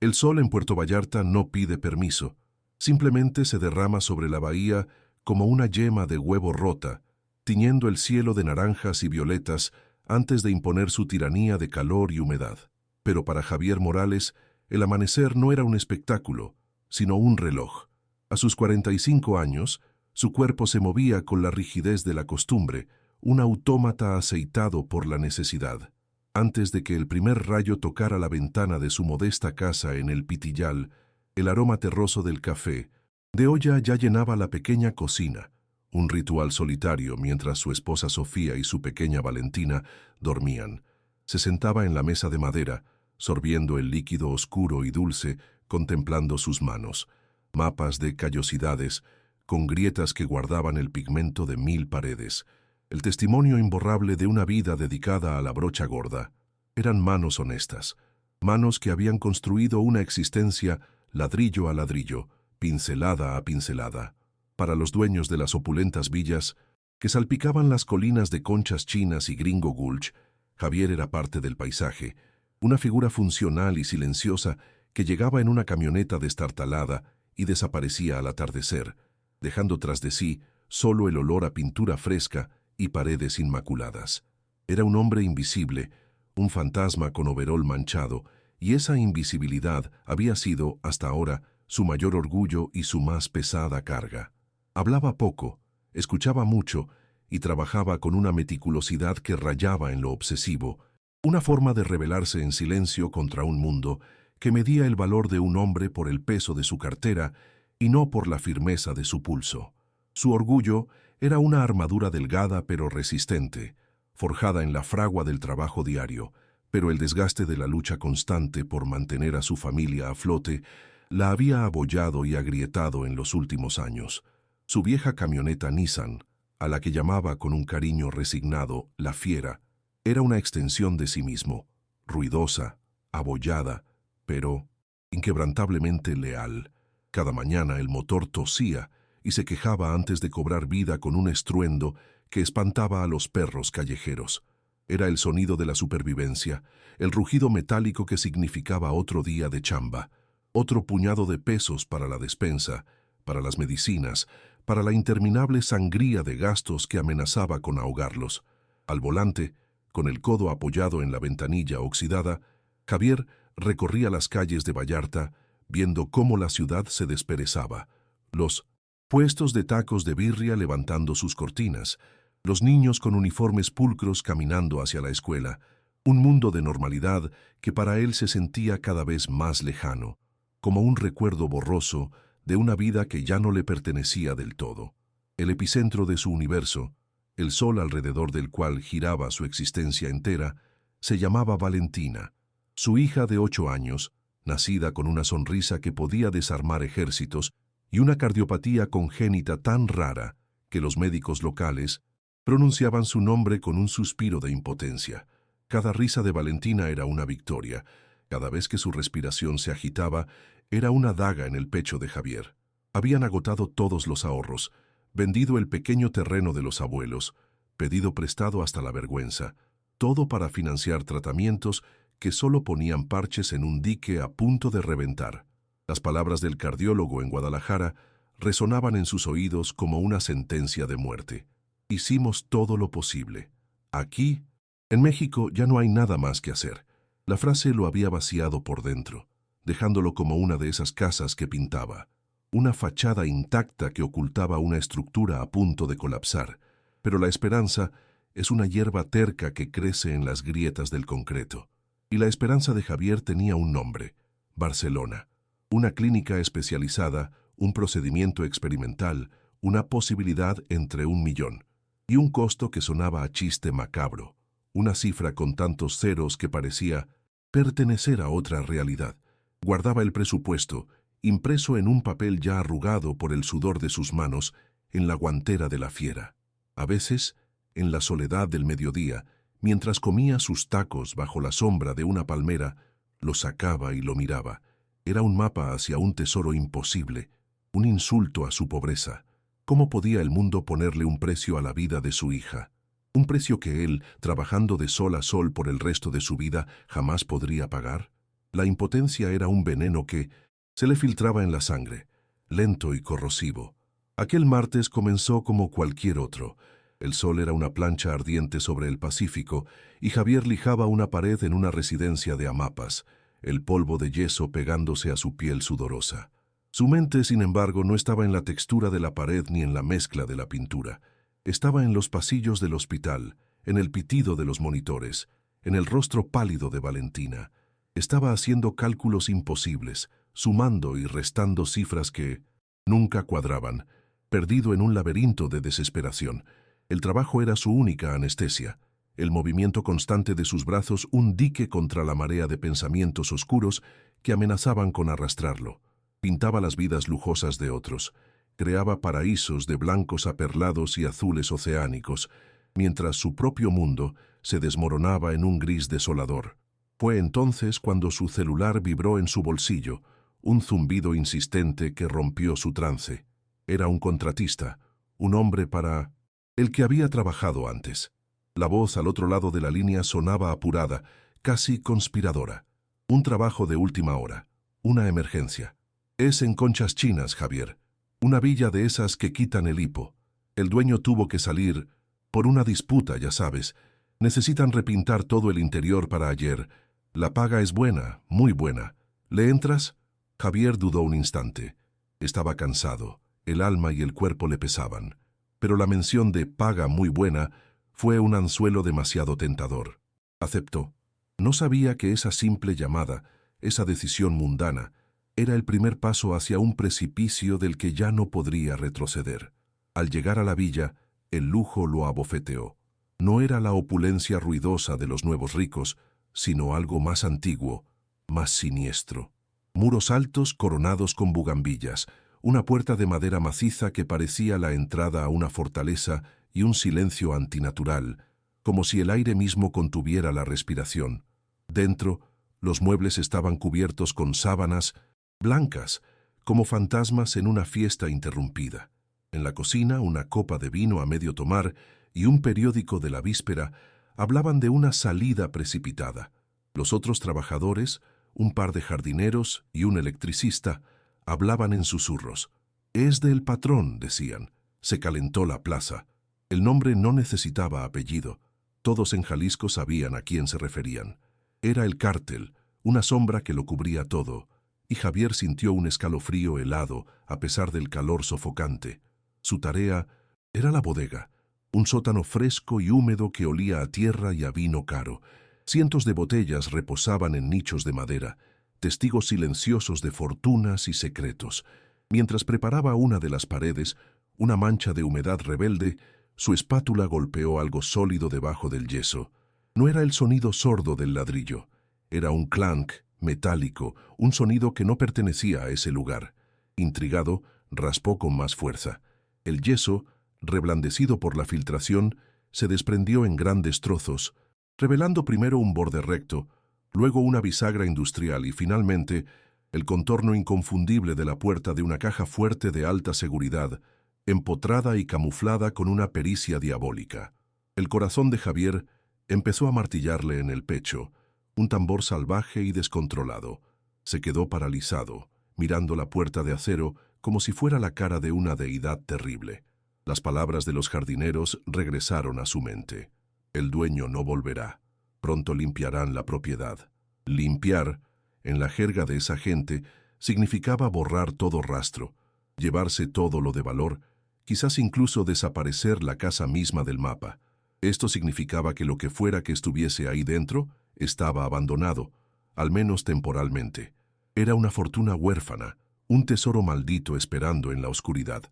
El sol en Puerto Vallarta no pide permiso, simplemente se derrama sobre la bahía como una yema de huevo rota, tiñendo el cielo de naranjas y violetas antes de imponer su tiranía de calor y humedad. Pero para Javier Morales, el amanecer no era un espectáculo, sino un reloj. A sus 45 años, su cuerpo se movía con la rigidez de la costumbre, un autómata aceitado por la necesidad. Antes de que el primer rayo tocara la ventana de su modesta casa en el Pitillal, el aroma terroso del café de olla ya llenaba la pequeña cocina, un ritual solitario mientras su esposa Sofía y su pequeña Valentina dormían. Se sentaba en la mesa de madera, sorbiendo el líquido oscuro y dulce, contemplando sus manos, mapas de callosidades, con grietas que guardaban el pigmento de 1000 paredes, el testimonio imborrable de una vida dedicada a la brocha gorda. Eran manos honestas, manos que habían construido una existencia ladrillo a ladrillo, pincelada a pincelada. Para los dueños de las opulentas villas, que salpicaban las colinas de Conchas Chinas y Gringo Gulch, Javier era parte del paisaje, una figura funcional y silenciosa que llegaba en una camioneta destartalada y desaparecía al atardecer, dejando tras de sí solo el olor a pintura fresca y paredes inmaculadas. Era un hombre invisible, un fantasma con overol manchado, y esa invisibilidad había sido, hasta ahora, su mayor orgullo y su más pesada carga. Hablaba poco, escuchaba mucho y trabajaba con una meticulosidad que rayaba en lo obsesivo, una forma de rebelarse en silencio contra un mundo que medía el valor de un hombre por el peso de su cartera y no por la firmeza de su pulso. Su orgullo era una armadura delgada pero resistente, forjada en la fragua del trabajo diario, pero el desgaste de la lucha constante por mantener a su familia a flote la había abollado y agrietado en los últimos años. Su vieja camioneta Nissan, a la que llamaba con un cariño resignado La Fiera, era una extensión de sí mismo, ruidosa, abollada, pero inquebrantablemente leal. Cada mañana el motor tosía y se quejaba antes de cobrar vida con un estruendo que espantaba a los perros callejeros. Era el sonido de la supervivencia, el rugido metálico que significaba otro día de chamba, otro puñado de pesos para la despensa, para las medicinas, para la interminable sangría de gastos que amenazaba con ahogarlos. Al volante, con el codo apoyado en la ventanilla oxidada, Javier recorría las calles de Vallarta, viendo cómo la ciudad se desperezaba. Los puestos de tacos de birria levantando sus cortinas, los niños con uniformes pulcros caminando hacia la escuela, un mundo de normalidad que para él se sentía cada vez más lejano, como un recuerdo borroso de una vida que ya no le pertenecía del todo. El epicentro de su universo, el sol alrededor del cual giraba su existencia entera, se llamaba Valentina, su hija de 8 años, nacida con una sonrisa que podía desarmar ejércitos y una cardiopatía congénita tan rara que los médicos locales pronunciaban su nombre con un suspiro de impotencia. Cada risa de Valentina era una victoria. Cada vez que su respiración se agitaba, era una daga en el pecho de Javier. Habían agotado todos los ahorros, vendido el pequeño terreno de los abuelos, pedido prestado hasta la vergüenza, todo para financiar tratamientos que solo ponían parches en un dique a punto de reventar. Las palabras del cardiólogo en Guadalajara resonaban en sus oídos como una sentencia de muerte. Hicimos todo lo posible. Aquí, en México, ya no hay nada más que hacer. La frase lo había vaciado por dentro, dejándolo como una de esas casas que pintaba, una fachada intacta que ocultaba una estructura a punto de colapsar. Pero la esperanza es una hierba terca que crece en las grietas del concreto. Y la esperanza de Javier tenía un nombre: Barcelona. Una clínica especializada, un procedimiento experimental, una posibilidad entre 1.000.000, y un costo que sonaba a chiste macabro, una cifra con tantos ceros que parecía pertenecer a otra realidad. Guardaba el presupuesto, impreso en un papel ya arrugado por el sudor de sus manos, en la guantera de La Fiera. A veces, en la soledad del mediodía, mientras comía sus tacos bajo la sombra de una palmera, lo sacaba y lo miraba. Era un mapa hacia un tesoro imposible, un insulto a su pobreza. ¿Cómo podía el mundo ponerle un precio a la vida de su hija? Un precio que él, trabajando de sol a sol por el resto de su vida, jamás podría pagar. La impotencia era un veneno que se le filtraba en la sangre, lento y corrosivo. Aquel martes comenzó como cualquier otro. El sol era una plancha ardiente sobre el Pacífico y Javier lijaba una pared en una residencia de hamapas, el polvo de yeso pegándose a su piel sudorosa. Su mente, sin embargo, no estaba en la textura de la pared ni en la mezcla de la pintura. Estaba en los pasillos del hospital, en el pitido de los monitores, en el rostro pálido de Valentina. Estaba haciendo cálculos imposibles, sumando y restando cifras que nunca cuadraban, perdido en un laberinto de desesperación. El trabajo era su única anestesia, el movimiento constante de sus brazos un dique contra la marea de pensamientos oscuros que amenazaban con arrastrarlo. Pintaba las vidas lujosas de otros, creaba paraísos de blancos aperlados y azules oceánicos, mientras su propio mundo se desmoronaba en un gris desolador. Fue entonces cuando su celular vibró en su bolsillo, un zumbido insistente que rompió su trance. Era un contratista, un hombre para el que había trabajado antes. La voz al otro lado de la línea sonaba apurada, casi conspiradora. Un trabajo de última hora, una emergencia. Es en Conchas Chinas, Javier. Una villa de esas que quitan el hipo. El dueño tuvo que salir por una disputa, ya sabes. Necesitan repintar todo el interior para ayer. La paga es buena, muy buena. ¿Le entras? Javier dudó un instante. Estaba cansado. El alma y el cuerpo le pesaban. Pero la mención de paga muy buena fue un anzuelo demasiado tentador. Aceptó. No sabía que esa simple llamada, esa decisión mundana, era el primer paso hacia un precipicio del que ya no podría retroceder. Al llegar a la villa, el lujo lo abofeteó. No era la opulencia ruidosa de los nuevos ricos, sino algo más antiguo, más siniestro. Muros altos coronados con bugambillas, una puerta de madera maciza que parecía la entrada a una fortaleza y un silencio antinatural, como si el aire mismo contuviera la respiración. Dentro, los muebles estaban cubiertos con sábanas blancas, como fantasmas en una fiesta interrumpida. En la cocina, una copa de vino a medio tomar y un periódico de la víspera hablaban de una salida precipitada. Los otros trabajadores, un par de jardineros y un electricista, hablaban en susurros. «Es del patrón», decían. Se calentó la plaza. El nombre no necesitaba apellido. Todos en Jalisco sabían a quién se referían. Era el cártel, una sombra que lo cubría todo, y Javier sintió un escalofrío helado a pesar del calor sofocante. Su tarea era la bodega, un sótano fresco y húmedo que olía a tierra y a vino caro. Cientos de botellas reposaban en nichos de madera, testigos silenciosos de fortunas y secretos. Mientras preparaba una de las paredes, una mancha de humedad rebelde, su espátula golpeó algo sólido debajo del yeso. No era el sonido sordo del ladrillo, era un clank metálico, un sonido que no pertenecía a ese lugar. Intrigado, raspó con más fuerza. El yeso, reblandecido por la filtración, se desprendió en grandes trozos, revelando primero un borde recto, luego una bisagra industrial y finalmente el contorno inconfundible de la puerta de una caja fuerte de alta seguridad, empotrada y camuflada con una pericia diabólica. El corazón de Javier empezó a martillarle en el pecho, un tambor salvaje y descontrolado. Se quedó paralizado, mirando la puerta de acero como si fuera la cara de una deidad terrible. Las palabras de los jardineros regresaron a su mente. El dueño no volverá. Pronto limpiarán la propiedad. Limpiar, en la jerga de esa gente, significaba borrar todo rastro, llevarse todo lo de valor, quizás incluso desaparecer la casa misma del mapa. Esto significaba que lo que fuera que estuviese ahí dentro estaba abandonado, al menos temporalmente. Era una fortuna huérfana, un tesoro maldito esperando en la oscuridad.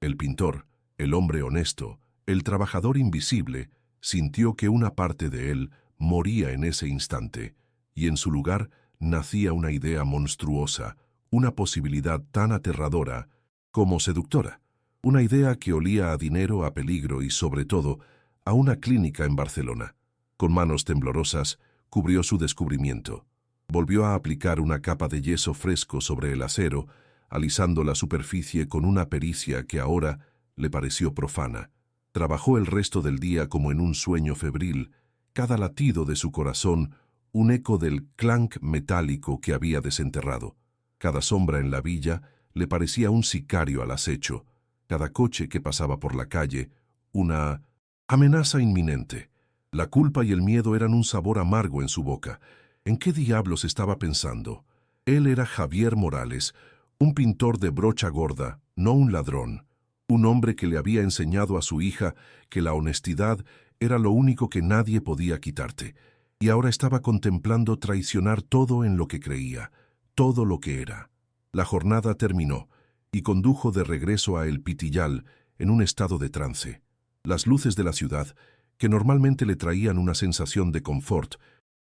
El pintor, el hombre honesto, el trabajador invisible, sintió que una parte de él moría en ese instante, y en su lugar nacía una idea monstruosa, una posibilidad tan aterradora como seductora. Una idea que olía a dinero, a peligro y, sobre todo, a una clínica en Barcelona. Con manos temblorosas, cubrió su descubrimiento. Volvió a aplicar una capa de yeso fresco sobre el acero, alisando la superficie con una pericia que ahora le pareció profana. Trabajó el resto del día como en un sueño febril, cada latido de su corazón un eco del clank metálico que había desenterrado. Cada sombra en la villa le parecía un sicario al acecho, cada coche que pasaba por la calle, una amenaza inminente. La culpa y el miedo eran un sabor amargo en su boca. ¿En qué diablos estaba pensando? Él era Javier Morales, un pintor de brocha gorda, no un ladrón. Un hombre que le había enseñado a su hija que la honestidad era lo único que nadie podía quitarte, y ahora estaba contemplando traicionar todo en lo que creía, todo lo que era. La jornada terminó, y condujo de regreso a El Pitillal en un estado de trance. Las luces de la ciudad, que normalmente le traían una sensación de confort,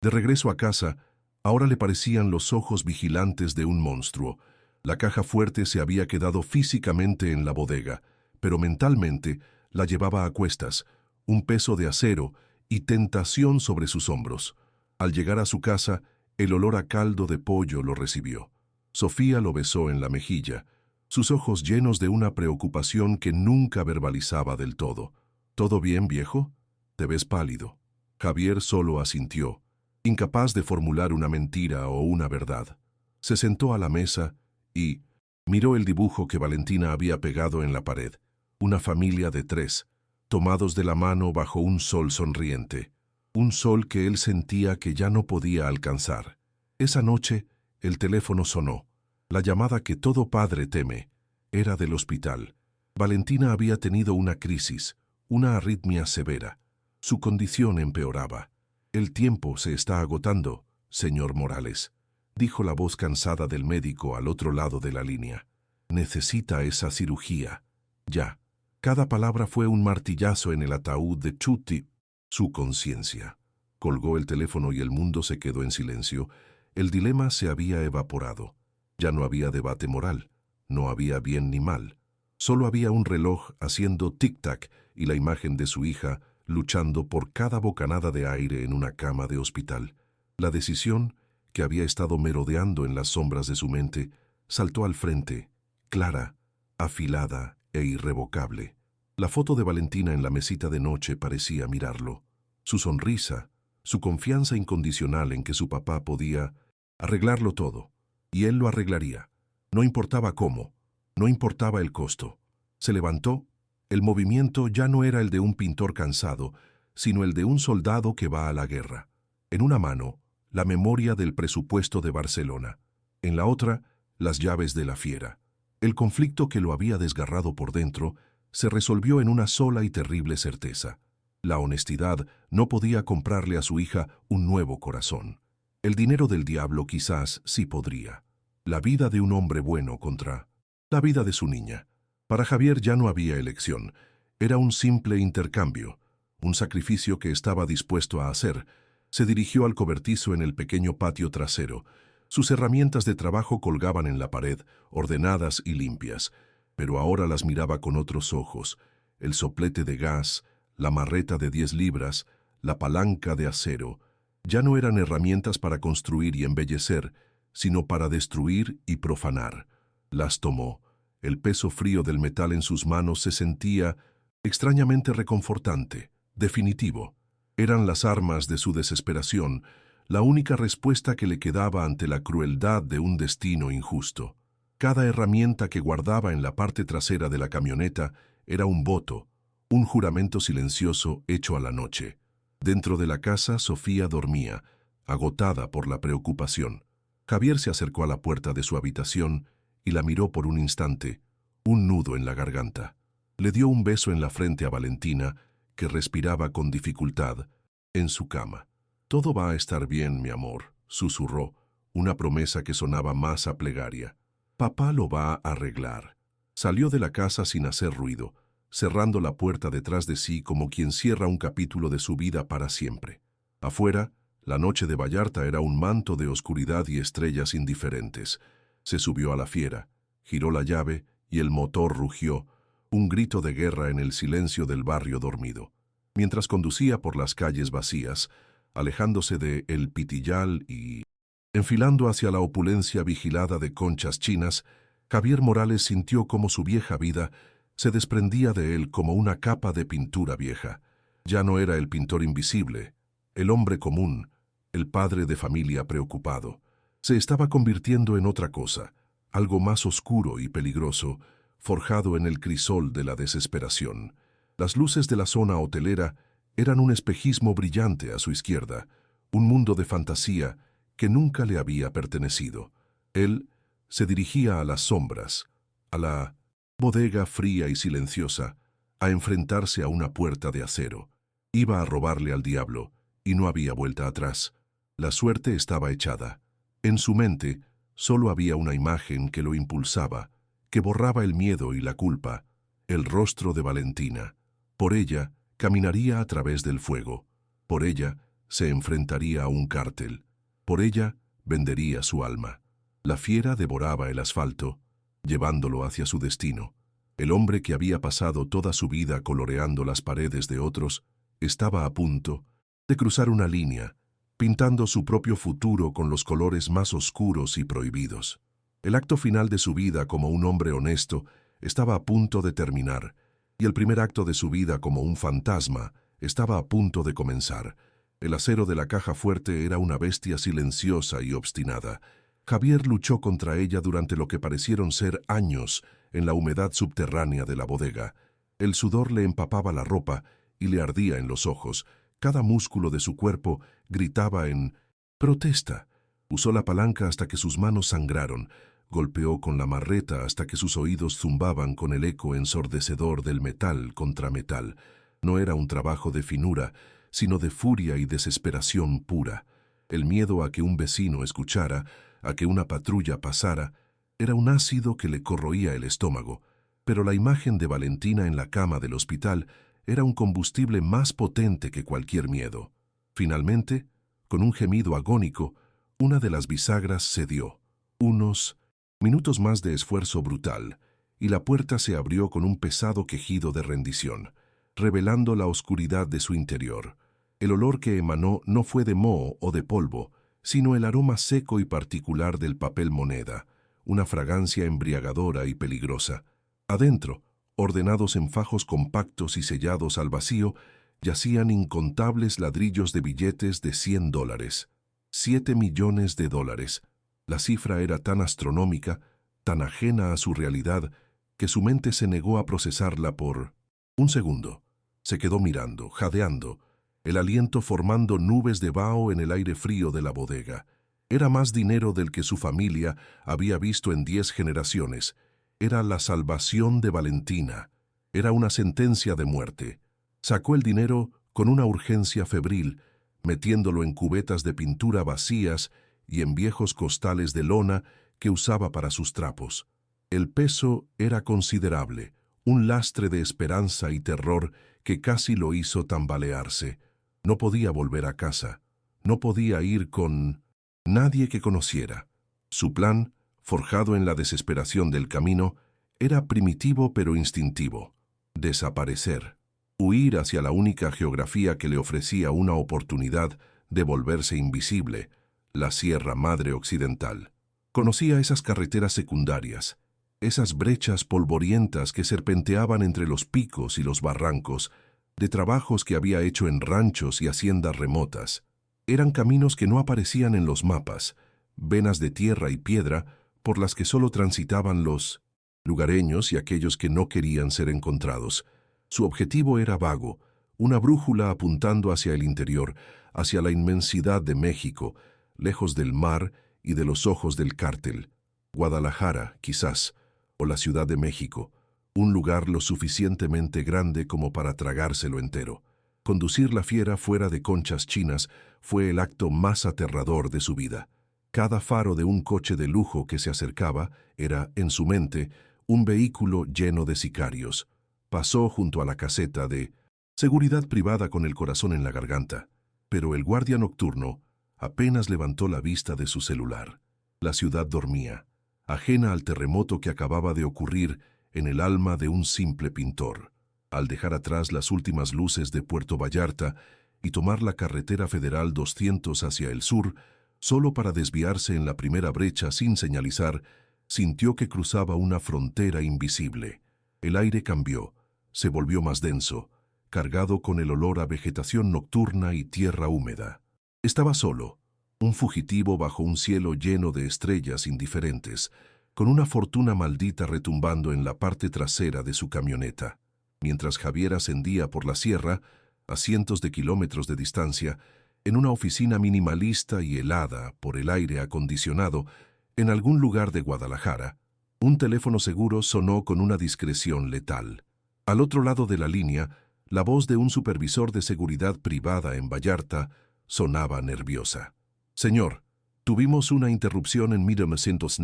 de regreso a casa, ahora le parecían los ojos vigilantes de un monstruo. La caja fuerte se había quedado físicamente en la bodega, pero mentalmente la llevaba a cuestas, un peso de acero y tentación sobre sus hombros. Al llegar a su casa, el olor a caldo de pollo lo recibió. Sofía lo besó en la mejilla, sus ojos llenos de una preocupación que nunca verbalizaba del todo. ¿Todo bien, viejo? Te ves pálido. Javier solo asintió, incapaz de formular una mentira o una verdad. Se sentó a la mesa y miró el dibujo que Valentina había pegado en la pared. Una familia de 3, tomados de la mano bajo un sol sonriente. Un sol que él sentía que ya no podía alcanzar. Esa noche, el teléfono sonó. La llamada que todo padre teme. Era del hospital. Valentina había tenido una crisis, una arritmia severa. Su condición empeoraba. «El tiempo se está agotando, señor Morales», dijo la voz cansada del médico al otro lado de la línea. «Necesita esa cirugía. Ya». Cada palabra fue un martillazo en el ataúd de Chuti, su conciencia. Colgó el teléfono y el mundo se quedó en silencio. El dilema se había evaporado. Ya no había debate moral. No había bien ni mal. Solo había un reloj haciendo tic-tac y la imagen de su hija luchando por cada bocanada de aire en una cama de hospital. La decisión, que había estado merodeando en las sombras de su mente, saltó al frente, clara, afilada e irrevocable. La foto de Valentina en la mesita de noche parecía mirarlo. Su sonrisa, su confianza incondicional en que su papá podía arreglarlo todo, y él lo arreglaría. No importaba cómo, no importaba el costo. Se levantó. El movimiento ya no era el de un pintor cansado, sino el de un soldado que va a la guerra. En una mano, la memoria del presupuesto de Barcelona. En la otra, las llaves de la fiera. El conflicto que lo había desgarrado por dentro se resolvió en una sola y terrible certeza. La honestidad no podía comprarle a su hija un nuevo corazón. El dinero del diablo quizás sí podría. La vida de un hombre bueno contra la vida de su niña. Para Javier ya no había elección. Era un simple intercambio, un sacrificio que estaba dispuesto a hacer. Se dirigió al cobertizo en el pequeño patio trasero. Sus herramientas de trabajo colgaban en la pared, ordenadas y limpias, pero ahora las miraba con otros ojos. El soplete de gas, la marreta de 10 libras, la palanca de acero, ya no eran herramientas para construir y embellecer, sino para destruir y profanar. Las tomó. El peso frío del metal en sus manos se sentía extrañamente reconfortante, definitivo. Eran las armas de su desesperación, la única respuesta que le quedaba ante la crueldad de un destino injusto. Cada herramienta que guardaba en la parte trasera de la camioneta era un voto, un juramento silencioso hecho a la noche. Dentro de la casa, Sofía dormía, agotada por la preocupación. Javier se acercó a la puerta de su habitación y la miró por un instante, un nudo en la garganta. Le dio un beso en la frente a Valentina, que respiraba con dificultad, en su cama. «Todo va a estar bien, mi amor», susurró, una promesa que sonaba más a plegaria. «Papá lo va a arreglar». Salió de la casa sin hacer ruido, cerrando la puerta detrás de sí como quien cierra un capítulo de su vida para siempre. Afuera, la noche de Vallarta era un manto de oscuridad y estrellas indiferentes. Se subió a la fiera, giró la llave y el motor rugió, un grito de guerra en el silencio del barrio dormido. Mientras conducía por las calles vacías, alejándose de El Pitillal y enfilando hacia la opulencia vigilada de conchas chinas, Javier Morales sintió como su vieja vida se desprendía de él como una capa de pintura vieja. Ya no era el pintor invisible, el hombre común, el padre de familia preocupado. Se estaba convirtiendo en otra cosa, algo más oscuro y peligroso, forjado en el crisol de la desesperación. Las luces de la zona hotelera eran un espejismo brillante a su izquierda, un mundo de fantasía que nunca le había pertenecido. Él se dirigía a las sombras, a la bodega fría y silenciosa, a enfrentarse a una puerta de acero. Iba a robarle al diablo, y no había vuelta atrás. La suerte estaba echada. En su mente solo había una imagen que lo impulsaba, que borraba el miedo y la culpa, el rostro de Valentina. Por ella caminaría a través del fuego. Por ella se enfrentaría a un cártel. Por ella vendería su alma. La fiera devoraba el asfalto, llevándolo hacia su destino. El hombre que había pasado toda su vida coloreando las paredes de otros estaba a punto de cruzar una línea, pintando su propio futuro con los colores más oscuros y prohibidos. El acto final de su vida como un hombre honesto estaba a punto de terminar, y el primer acto de su vida como un fantasma estaba a punto de comenzar. El acero de la caja fuerte era una bestia silenciosa y obstinada. Javier luchó contra ella durante lo que parecieron ser años en la humedad subterránea de la bodega. El sudor le empapaba la ropa y le ardía en los ojos. Cada músculo de su cuerpo gritaba en protesta. Usó la palanca hasta que sus manos sangraron. Golpeó con la marreta hasta que sus oídos zumbaban con el eco ensordecedor del metal contra metal. No era un trabajo de finura, sino de furia y desesperación pura. El miedo a que un vecino escuchara, a que una patrulla pasara, era un ácido que le corroía el estómago, pero la imagen de Valentina en la cama del hospital era un combustible más potente que cualquier miedo. Finalmente, con un gemido agónico, una de las bisagras cedió. Unos minutos más de esfuerzo brutal, y la puerta se abrió con un pesado quejido de rendición, revelando la oscuridad de su interior. El olor que emanó no fue de moho o de polvo, sino el aroma seco y particular del papel moneda, una fragancia embriagadora y peligrosa. Adentro, ordenados en fajos compactos y sellados al vacío, yacían incontables ladrillos de billetes de $100. 7 millones de dólares. La cifra era tan astronómica, tan ajena a su realidad, que su mente se negó a procesarla por un segundo. Se quedó mirando, jadeando, el aliento formando nubes de vaho en el aire frío de la bodega. Era más dinero del que su familia había visto en 10 generaciones. Era la salvación de Valentina. Era una sentencia de muerte. Sacó el dinero con una urgencia febril, metiéndolo en cubetas de pintura vacías y en viejos costales de lona que usaba para sus trapos. El peso era considerable, un lastre de esperanza y terror que casi lo hizo tambalearse. No podía volver a casa. No podía ir con nadie que conociera. Su plan, forjado en la desesperación del camino, era primitivo pero instintivo. Desaparecer. Huir hacia la única geografía que le ofrecía una oportunidad de volverse invisible, la Sierra Madre Occidental. Conocía esas carreteras secundarias, esas brechas polvorientas que serpenteaban entre los picos y los barrancos, de trabajos que había hecho en ranchos y haciendas remotas. Eran caminos que no aparecían en los mapas, venas de tierra y piedra por las que solo transitaban los lugareños y aquellos que no querían ser encontrados. Su objetivo era vago, una brújula apuntando hacia el interior, hacia la inmensidad de México, lejos del mar y de los ojos del cártel. Guadalajara, quizás, o la Ciudad de México, un lugar lo suficientemente grande como para tragárselo entero. Conducir la fiera fuera de Conchas Chinas fue el acto más aterrador de su vida. Cada faro de un coche de lujo que se acercaba era, en su mente, un vehículo lleno de sicarios. Pasó junto a la caseta de seguridad privada con el corazón en la garganta, pero el guardia nocturno apenas levantó la vista de su celular. La ciudad dormía, ajena al terremoto que acababa de ocurrir en el alma de un simple pintor. Al dejar atrás las últimas luces de Puerto Vallarta y tomar la carretera federal 200 hacia el sur, solo para desviarse en la primera brecha sin señalizar, sintió que cruzaba una frontera invisible. El aire cambió, se volvió más denso, cargado con el olor a vegetación nocturna y tierra húmeda. Estaba solo, Un fugitivo bajo un cielo lleno de estrellas indiferentes, con una fortuna maldita retumbando en la parte trasera de su camioneta. Mientras Javier ascendía por la sierra, a cientos de kilómetros de distancia, en una oficina minimalista y helada por el aire acondicionado, en algún lugar de Guadalajara, un teléfono seguro sonó con una discreción letal. Al otro lado de la línea, la voz de un supervisor de seguridad privada en Vallarta sonaba nerviosa. Señor, tuvimos una interrupción en 1900.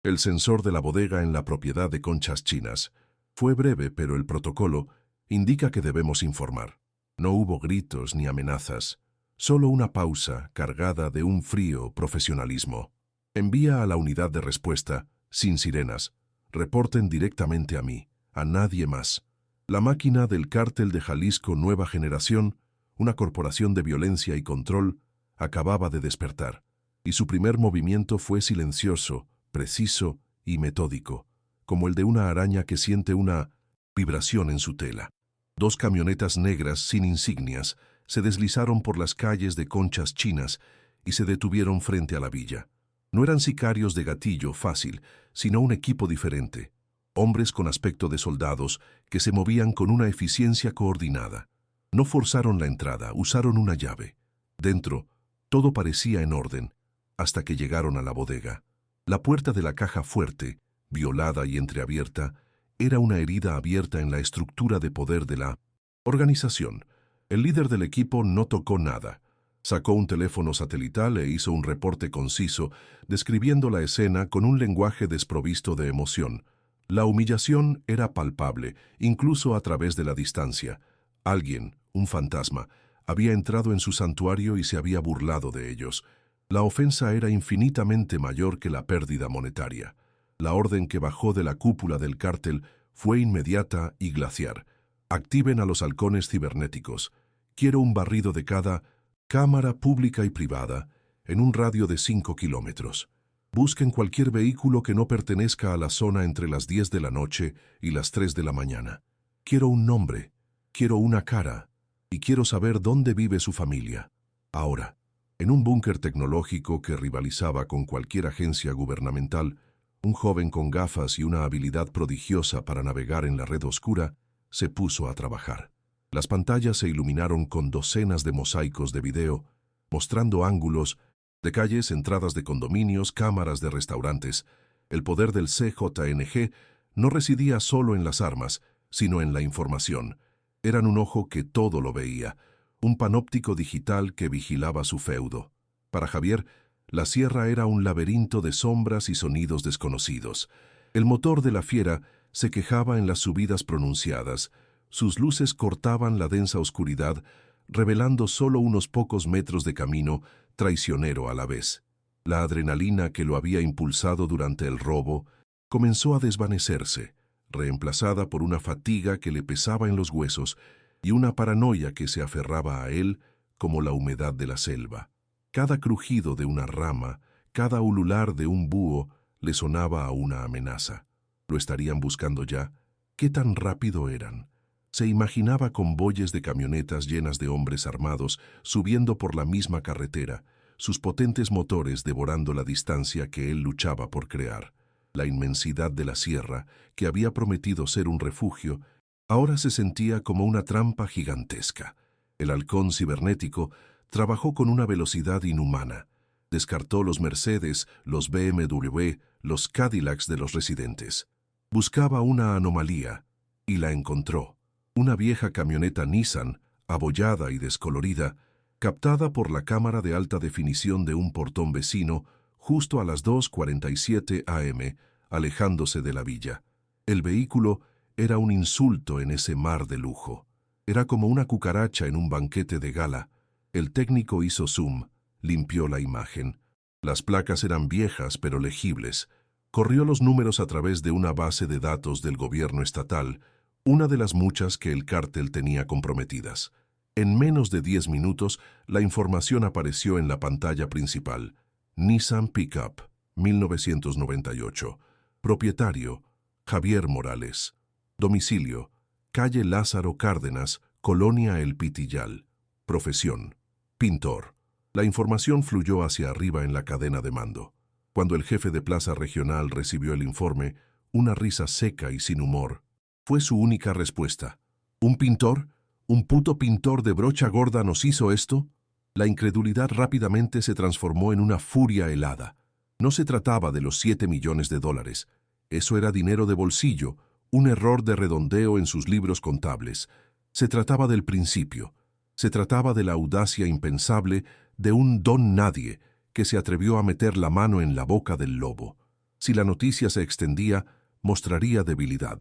El sensor de la bodega en la propiedad de Conchas Chinas. Fue breve, pero el protocolo indica que debemos informar. No hubo gritos ni amenazas, solo una pausa cargada de un frío profesionalismo. Envía a la unidad de respuesta, sin sirenas. Reporten directamente a mí, a nadie más. La máquina del Cártel de Jalisco Nueva Generación, una corporación de violencia y control, acababa de despertar, y su primer movimiento fue silencioso, preciso y metódico, como el de una araña que siente una vibración en su tela. 2 camionetas negras sin insignias se deslizaron por las calles de Conchas Chinas y se detuvieron frente a la villa. No eran sicarios de gatillo fácil, sino un equipo diferente. Hombres con aspecto de soldados que se movían con una eficiencia coordinada. No forzaron la entrada, usaron una llave. Dentro, todo parecía en orden, hasta que llegaron a la bodega. La puerta de la caja fuerte, violada y entreabierta, era una herida abierta en la estructura de poder de la organización. El líder del equipo no tocó nada. Sacó un teléfono satelital e hizo un reporte conciso, describiendo la escena con un lenguaje desprovisto de emoción. La humillación era palpable, incluso a través de la distancia. Alguien, un fantasma, había entrado en su santuario y se había burlado de ellos. La ofensa era infinitamente mayor que la pérdida monetaria. La orden que bajó de la cúpula del cártel fue inmediata y glaciar. Activen a los halcones cibernéticos. Quiero un barrido de cada cámara pública y privada en un radio de 5 kilómetros. Busquen cualquier vehículo que no pertenezca a la zona entre las 10 de la noche y las 3 de la mañana. Quiero un nombre, quiero una cara y quiero saber dónde vive su familia. Ahora, en un búnker tecnológico que rivalizaba con cualquier agencia gubernamental, un joven con gafas y una habilidad prodigiosa para navegar en la red oscura se puso a trabajar. Las pantallas se iluminaron con docenas de mosaicos de video, mostrando ángulos de calles, entradas de condominios, cámaras de restaurantes. El poder del CJNG no residía solo en las armas, sino en la información. Eran un ojo que todo lo veía, un panóptico digital que vigilaba su feudo. Para Javier, la sierra era un laberinto de sombras y sonidos desconocidos. El motor de la fiera se quejaba en las subidas pronunciadas. Sus luces cortaban la densa oscuridad, revelando solo unos pocos metros de camino, traicionero a la vez. La adrenalina que lo había impulsado durante el robo comenzó a desvanecerse, reemplazada por una fatiga que le pesaba en los huesos y una paranoia que se aferraba a él como la humedad de la selva. Cada crujido de una rama, cada ulular de un búho le sonaba a una amenaza. ¿Lo estarían buscando ya? ¿Qué tan rápido eran? Se imaginaba convoyes de camionetas llenas de hombres armados subiendo por la misma carretera, sus potentes motores devorando la distancia que él luchaba por crear. La inmensidad de la sierra, que había prometido ser un refugio, ahora se sentía como una trampa gigantesca. El halcón cibernético trabajó con una velocidad inhumana. Descartó los Mercedes, los BMW, los Cadillacs de los residentes. Buscaba una anomalía, y la encontró. Una vieja camioneta Nissan, abollada y descolorida, captada por la cámara de alta definición de un portón vecino, justo a las 2:47 am, alejándose de la villa. El vehículo era un insulto en ese mar de lujo. Era como una cucaracha en un banquete de gala. El técnico hizo zoom, limpió la imagen. Las placas eran viejas pero legibles. Corrió los números a través de una base de datos del gobierno estatal, una de las muchas que el cártel tenía comprometidas. En menos de 10 minutos, la información apareció en la pantalla principal. Nissan Pickup, 1998. Propietario, Javier Morales. Domicilio, calle Lázaro Cárdenas, Colonia El Pitillal. Profesión, pintor. La información fluyó hacia arriba en la cadena de mando. Cuando el jefe de plaza regional recibió el informe, una risa seca y sin humor fue su única respuesta. ¿Un pintor? ¿Un puto pintor de brocha gorda nos hizo esto? La incredulidad rápidamente se transformó en una furia helada. No se trataba de los 7 millones de dólares. Eso era dinero de bolsillo, un error de redondeo en sus libros contables. Se trataba del principio. Se trataba de la audacia impensable de un don nadie que se atrevió a meter la mano en la boca del lobo. Si la noticia se extendía, mostraría debilidad.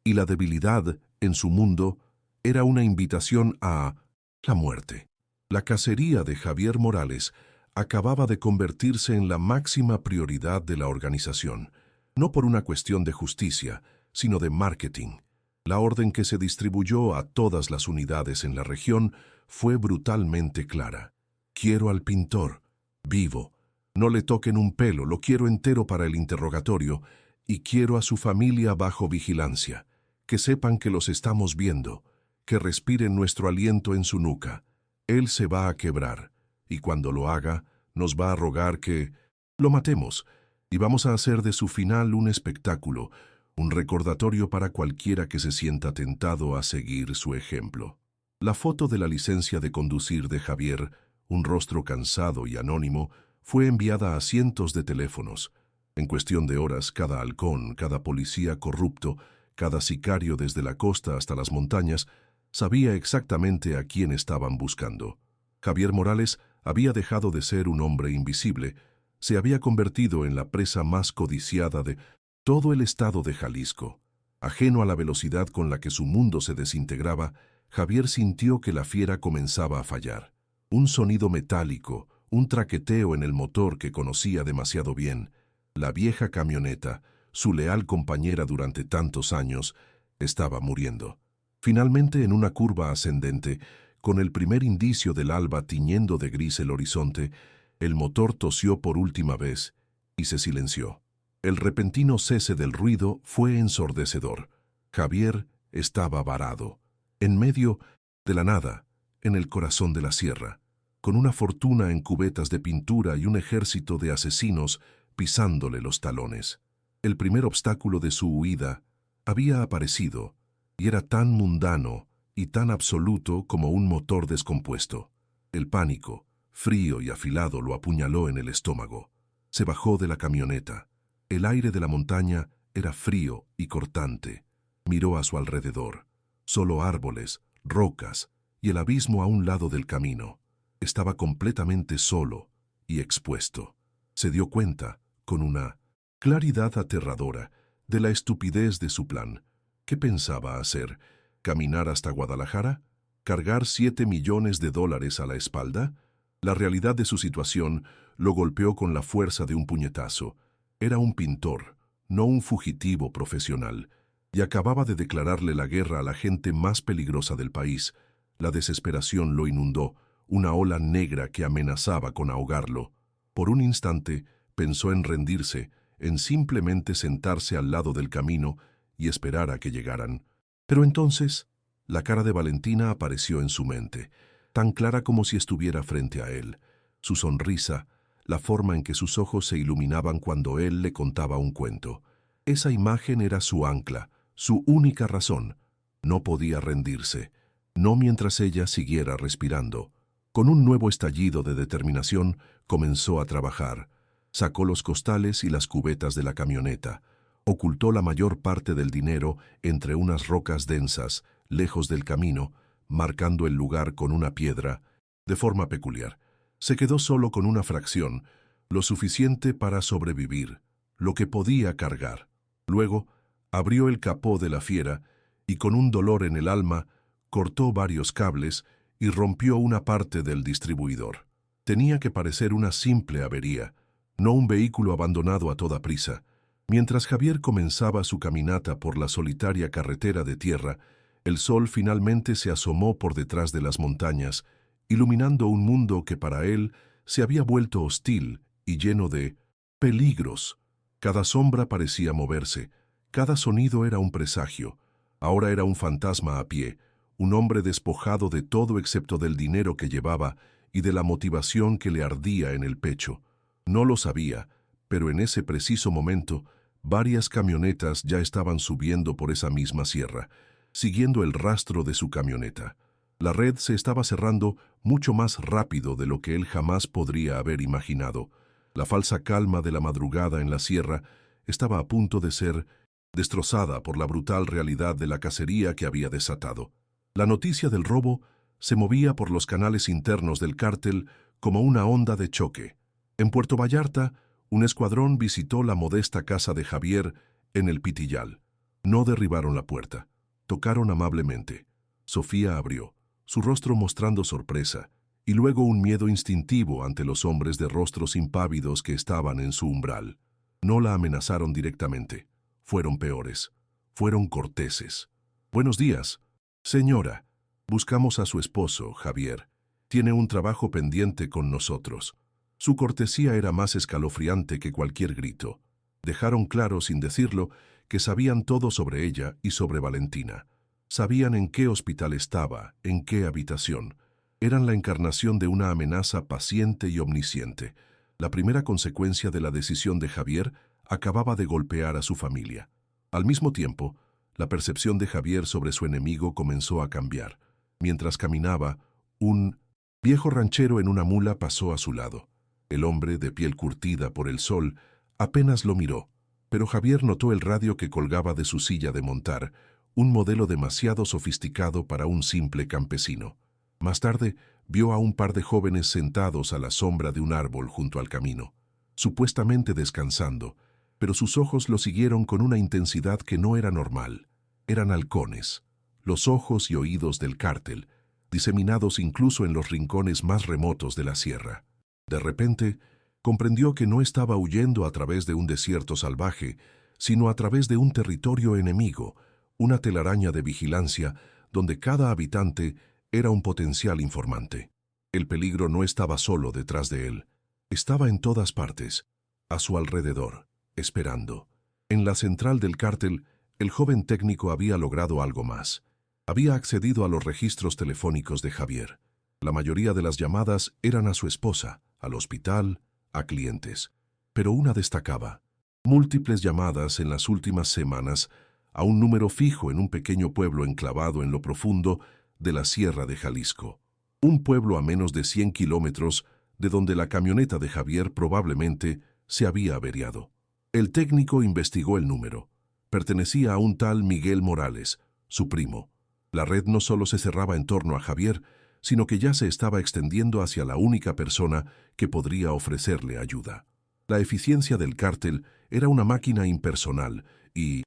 Y la debilidad, en su mundo, era una invitación a la muerte. La cacería de Javier Morales acababa de convertirse en la máxima prioridad de la organización, no por una cuestión de justicia, sino de marketing. La orden que se distribuyó a todas las unidades en la región fue brutalmente clara. Quiero al pintor, vivo. No le toquen un pelo, lo quiero entero para el interrogatorio, y quiero a su familia bajo vigilancia. Que sepan que los estamos viendo, que respiren nuestro aliento en su nuca. Él se va a quebrar, y cuando lo haga, nos va a rogar que lo matemos, y vamos a hacer de su final un espectáculo, un recordatorio para cualquiera que se sienta tentado a seguir su ejemplo. La foto de la licencia de conducir de Javier, un rostro cansado y anónimo, fue enviada a cientos de teléfonos. En cuestión de horas, cada halcón, cada policía corrupto, cada sicario desde la costa hasta las montañas, sabía exactamente a quién estaban buscando. Javier Morales había dejado de ser un hombre invisible, se había convertido en la presa más codiciada de todo el estado de Jalisco. Ajeno a la velocidad con la que su mundo se desintegraba, Javier sintió que la fiera comenzaba a fallar. Un sonido metálico, un traqueteo en el motor que conocía demasiado bien. La vieja camioneta, su leal compañera durante tantos años, estaba muriendo. Finalmente, en una curva ascendente, con el primer indicio del alba tiñendo de gris el horizonte, el motor tosió por última vez y se silenció. El repentino cese del ruido fue ensordecedor. Javier estaba varado, en medio de la nada, en el corazón de la sierra, con una fortuna en cubetas de pintura y un ejército de asesinos pisándole los talones. El primer obstáculo de su huida había aparecido, y era tan mundano y tan absoluto como un motor descompuesto. El pánico, frío y afilado, lo apuñaló en el estómago. Se bajó de la camioneta. El aire de la montaña era frío y cortante. Miró a su alrededor. Solo árboles, rocas y el abismo a un lado del camino. Estaba completamente solo y expuesto. Se dio cuenta, con una claridad aterradora, de la estupidez de su plan. ¿Qué pensaba hacer? ¿Caminar hasta Guadalajara? ¿Cargar 7 millones de dólares a la espalda? La realidad de su situación lo golpeó con la fuerza de un puñetazo. Era un pintor, no un fugitivo profesional, y acababa de declararle la guerra a la gente más peligrosa del país. La desesperación lo inundó, una ola negra que amenazaba con ahogarlo. Por un instante pensó en rendirse, en simplemente sentarse al lado del camino y esperar a que llegaran. Pero entonces, la cara de Valentina apareció en su mente, tan clara como si estuviera frente a él. Su sonrisa, la forma en que sus ojos se iluminaban cuando él le contaba un cuento. Esa imagen era su ancla, su única razón. No podía rendirse, no mientras ella siguiera respirando. Con un nuevo estallido de determinación, comenzó a trabajar. Sacó los costales y las cubetas de la camioneta. Ocultó la mayor parte del dinero entre unas rocas densas, lejos del camino, marcando el lugar con una piedra, de forma peculiar. Se quedó solo con una fracción, lo suficiente para sobrevivir, lo que podía cargar. Luego, abrió el capó de la fiera y con un dolor en el alma, cortó varios cables y rompió una parte del distribuidor. Tenía que parecer una simple avería, no un vehículo abandonado a toda prisa. Mientras Javier comenzaba su caminata por la solitaria carretera de tierra, el sol finalmente se asomó por detrás de las montañas, iluminando un mundo que para él se había vuelto hostil y lleno de peligros. Cada sombra parecía moverse, cada sonido era un presagio. Ahora era un fantasma a pie, un hombre despojado de todo excepto del dinero que llevaba y de la motivación que le ardía en el pecho. No lo sabía, pero en ese preciso momento, varias camionetas ya estaban subiendo por esa misma sierra, siguiendo el rastro de su camioneta. La red se estaba cerrando mucho más rápido de lo que él jamás podría haber imaginado. La falsa calma de la madrugada en la sierra estaba a punto de ser destrozada por la brutal realidad de la cacería que había desatado. La noticia del robo se movía por los canales internos del cártel como una onda de choque. En Puerto Vallarta, un escuadrón visitó la modesta casa de Javier en el Pitillal. No derribaron la puerta. Tocaron amablemente. Sofía abrió, su rostro mostrando sorpresa, y luego un miedo instintivo ante los hombres de rostros impávidos que estaban en su umbral. No la amenazaron directamente. Fueron peores. Fueron corteses. «Buenos días, señora. Buscamos a su esposo, Javier. Tiene un trabajo pendiente con nosotros». Su cortesía era más escalofriante que cualquier grito. Dejaron claro, sin decirlo, que sabían todo sobre ella y sobre Valentina. Sabían en qué hospital estaba, en qué habitación. Eran la encarnación de una amenaza paciente y omnisciente. La primera consecuencia de la decisión de Javier acababa de golpear a su familia. Al mismo tiempo, la percepción de Javier sobre su enemigo comenzó a cambiar. Mientras caminaba, un viejo ranchero en una mula pasó a su lado. El hombre, de piel curtida por el sol, apenas lo miró, pero Javier notó el radio que colgaba de su silla de montar, un modelo demasiado sofisticado para un simple campesino. Más tarde, vio a un par de jóvenes sentados a la sombra de un árbol junto al camino, supuestamente descansando, pero sus ojos lo siguieron con una intensidad que no era normal. Eran halcones, los ojos y oídos del cártel, diseminados incluso en los rincones más remotos de la sierra. De repente, comprendió que no estaba huyendo a través de un desierto salvaje, sino a través de un territorio enemigo, una telaraña de vigilancia donde cada habitante era un potencial informante. El peligro no estaba solo detrás de él, estaba en todas partes, a su alrededor, esperando. En la central del cártel, el joven técnico había logrado algo más. Había accedido a los registros telefónicos de Javier. La mayoría de las llamadas eran a su esposa, al hospital, a clientes. Pero una destacaba: múltiples llamadas en las últimas semanas a un número fijo en un pequeño pueblo enclavado en lo profundo de la Sierra de Jalisco. Un pueblo a menos de 100 kilómetros de donde la camioneta de Javier probablemente se había averiado. El técnico investigó el número. Pertenecía a un tal Miguel Morales, su primo. La red no solo se cerraba en torno a Javier, sino que ya se estaba extendiendo hacia la única persona que podría ofrecerle ayuda. La eficiencia del cártel era una máquina impersonal y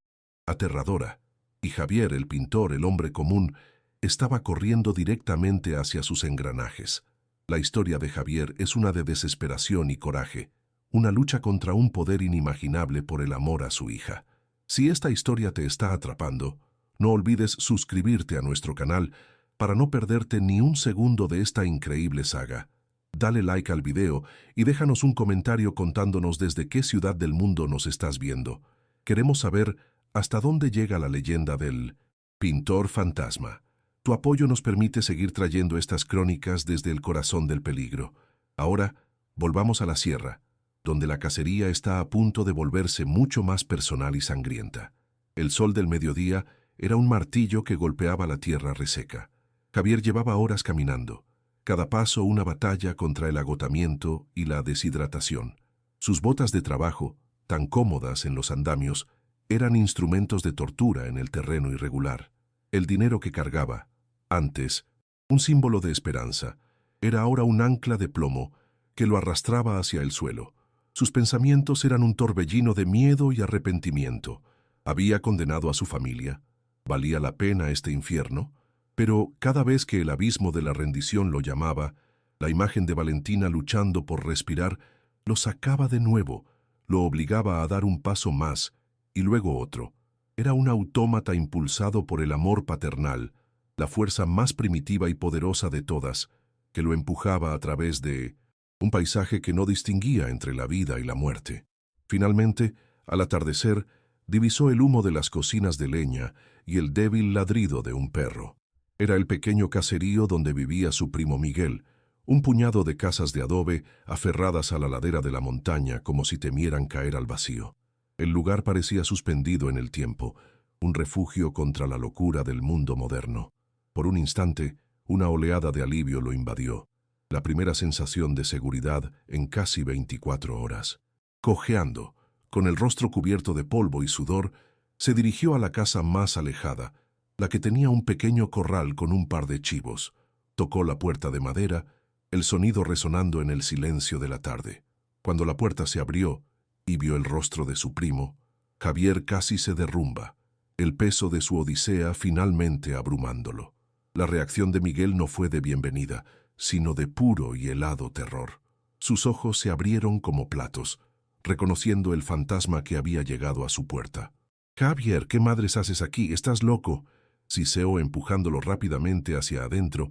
aterradora, y Javier, el pintor, el hombre común, estaba corriendo directamente hacia sus engranajes. La historia de Javier es una de desesperación y coraje, una lucha contra un poder inimaginable por el amor a su hija. Si esta historia te está atrapando, no olvides suscribirte a nuestro canal para no perderte ni un segundo de esta increíble saga. Dale like al video y déjanos un comentario contándonos desde qué ciudad del mundo nos estás viendo. Queremos saber hasta dónde llega la leyenda del pintor fantasma. Tu apoyo nos permite seguir trayendo estas crónicas desde el corazón del peligro. Ahora, volvamos a la sierra, donde la cacería está a punto de volverse mucho más personal y sangrienta. El sol del mediodía era un martillo que golpeaba la tierra reseca. Javier llevaba horas caminando, cada paso una batalla contra el agotamiento y la deshidratación. Sus botas de trabajo, tan cómodas en los andamios, eran instrumentos de tortura en el terreno irregular. El dinero que cargaba, antes, un símbolo de esperanza, era ahora un ancla de plomo que lo arrastraba hacia el suelo. Sus pensamientos eran un torbellino de miedo y arrepentimiento. Había condenado a su familia. ¿Valía la pena este infierno? Pero cada vez que el abismo de la rendición lo llamaba, la imagen de Valentina luchando por respirar lo sacaba de nuevo, lo obligaba a dar un paso más y luego otro. Era un autómata impulsado por el amor paternal, la fuerza más primitiva y poderosa de todas, que lo empujaba a través de un paisaje que no distinguía entre la vida y la muerte. Finalmente, al atardecer, divisó el humo de las cocinas de leña y el débil ladrido de un perro. Era el pequeño caserío donde vivía su primo Miguel, Un puñado de casas de adobe aferradas a la ladera de la montaña como si temieran caer al vacío. El lugar parecía suspendido en el tiempo, un refugio contra la locura del mundo moderno. Por un instante, una oleada de alivio lo invadió, la primera sensación de seguridad en casi 24 horas. Cojeando, con el rostro cubierto de polvo y sudor, se dirigió a la casa más alejada, la que tenía un pequeño corral con un par de chivos. Tocó la puerta de madera, el sonido resonando en el silencio de la tarde. Cuando la puerta se abrió y vio el rostro de su primo, Javier casi se derrumba, el peso de su odisea finalmente abrumándolo. La reacción de Miguel no fue de bienvenida, sino de puro y helado terror. Sus ojos se abrieron como platos, reconociendo el fantasma que había llegado a su puerta. «Javier, ¿qué madres haces aquí? ¿Estás loco?», siseó empujándolo rápidamente hacia adentro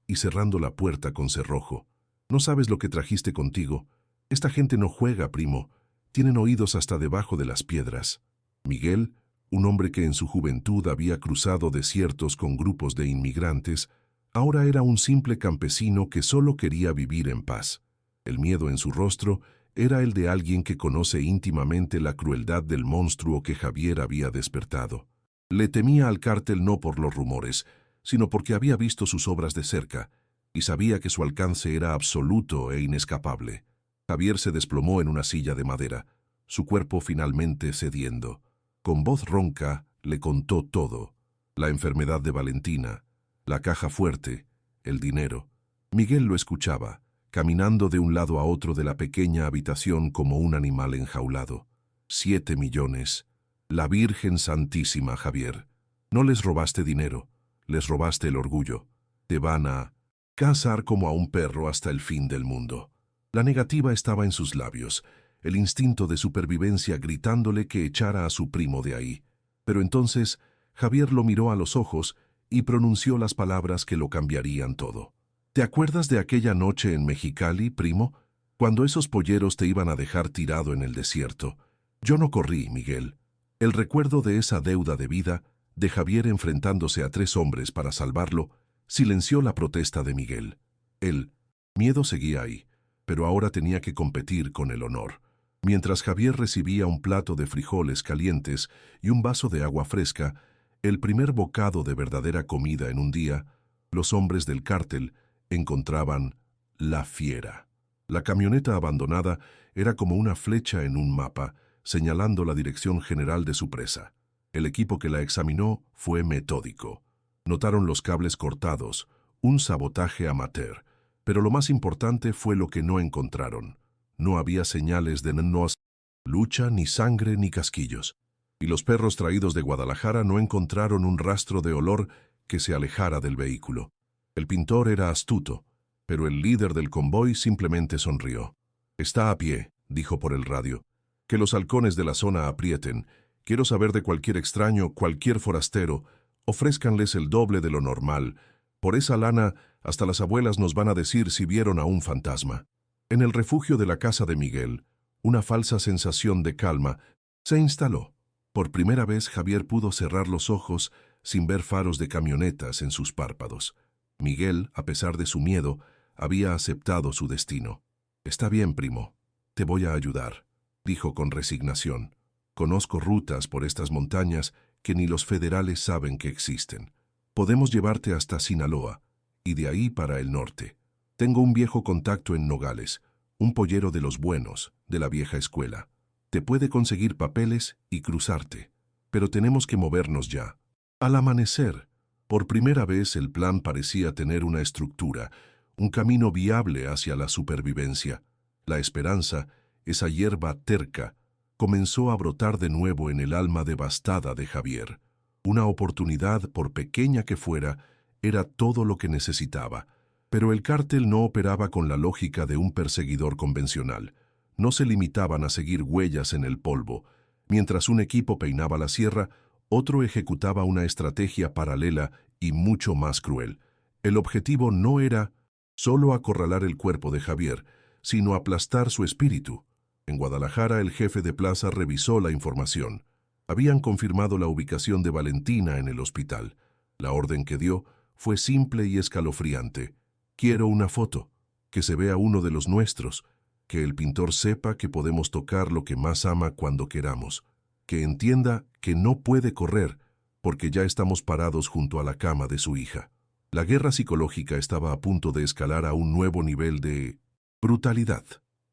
y cerrando la puerta con cerrojo. «No sabes lo que trajiste contigo. Esta gente no juega, primo. Tienen oídos hasta debajo de las piedras». Miguel, un hombre que en su juventud había cruzado desiertos con grupos de inmigrantes, ahora era un simple campesino que solo quería vivir en paz. El miedo en su rostro era el de alguien que conoce íntimamente la crueldad del monstruo que Javier había despertado. Le temía al cártel no por los rumores, sino porque había visto sus obras de cerca y sabía que su alcance era absoluto e inescapable. Javier se desplomó en una silla de madera, su cuerpo finalmente cediendo. Con voz ronca le contó todo: la enfermedad de Valentina, la caja fuerte, el dinero. Miguel lo escuchaba, caminando de un lado a otro de la pequeña habitación como un animal enjaulado. 7 millones. La Virgen Santísima, Javier. No les robaste dinero, les robaste el orgullo. Te van a cazar como a un perro hasta el fin del mundo. La negativa estaba en sus labios, el instinto de supervivencia gritándole que echara a su primo de ahí. Pero entonces Javier lo miró a los ojos y pronunció las palabras que lo cambiarían todo. ¿Te acuerdas de aquella noche en Mexicali, primo? Cuando esos polleros te iban a dejar tirado en el desierto. Yo no corrí, Miguel. El recuerdo de esa deuda de vida, de Javier enfrentándose a 3 hombres para salvarlo, silenció la protesta de Miguel. El miedo seguía ahí, pero ahora tenía que competir con el honor. Mientras Javier recibía un plato de frijoles calientes y un vaso de agua fresca, el primer bocado de verdadera comida en un día, los hombres del cártel encontraban la fiera. La camioneta abandonada era como una flecha en un mapa, señalando la dirección general de su presa. El equipo que la examinó fue metódico. Notaron los cables cortados, un sabotaje amateur, pero lo más importante fue lo que no encontraron. No había señales de lucha, ni sangre, ni casquillos. Y los perros traídos de Guadalajara no encontraron un rastro de olor que se alejara del vehículo. El pintor era astuto, pero el líder del convoy simplemente sonrió. «Está a pie», dijo por el radio. «Que los halcones de la zona aprieten. Quiero saber de cualquier extraño, cualquier forastero. Ofrézcanles el doble de lo normal. Por esa lana, hasta las abuelas nos van a decir si vieron a un fantasma». En el refugio de la casa de Miguel, una falsa sensación de calma se instaló. Por primera vez Javier pudo cerrar los ojos sin ver faros de camionetas en sus párpados. Miguel, a pesar de su miedo, había aceptado su destino. «Está bien, primo. Te voy a ayudar», dijo con resignación. «Conozco rutas por estas montañas que ni los federales saben que existen. Podemos llevarte hasta Sinaloa y de ahí para el norte. Tengo un viejo contacto en Nogales, un pollero de los buenos, de la vieja escuela. Te puede conseguir papeles y cruzarte. Pero tenemos que movernos ya». Al amanecer, por primera vez el plan parecía tener una estructura, un camino viable hacia la supervivencia. La esperanza, esa hierba terca, comenzó a brotar de nuevo en el alma devastada de Javier. Una oportunidad, por pequeña que fuera, era todo lo que necesitaba. Pero el cártel no operaba con la lógica de un perseguidor convencional. No se limitaban a seguir huellas en el polvo. Mientras un equipo peinaba la sierra, otro ejecutaba una estrategia paralela y mucho más cruel. El objetivo no era solo acorralar el cuerpo de Javier, sino aplastar su espíritu. En Guadalajara, el jefe de plaza revisó la información. Habían confirmado la ubicación de Valentina en el hospital. La orden que dio fue simple y escalofriante. «Quiero una foto. que se vea uno de los nuestros, que el pintor sepa que podemos tocar lo que más ama cuando queramos, que entienda que no puede correr porque ya estamos parados junto a la cama de su hija. La guerra psicológica estaba a punto de escalar a un nuevo nivel de brutalidad.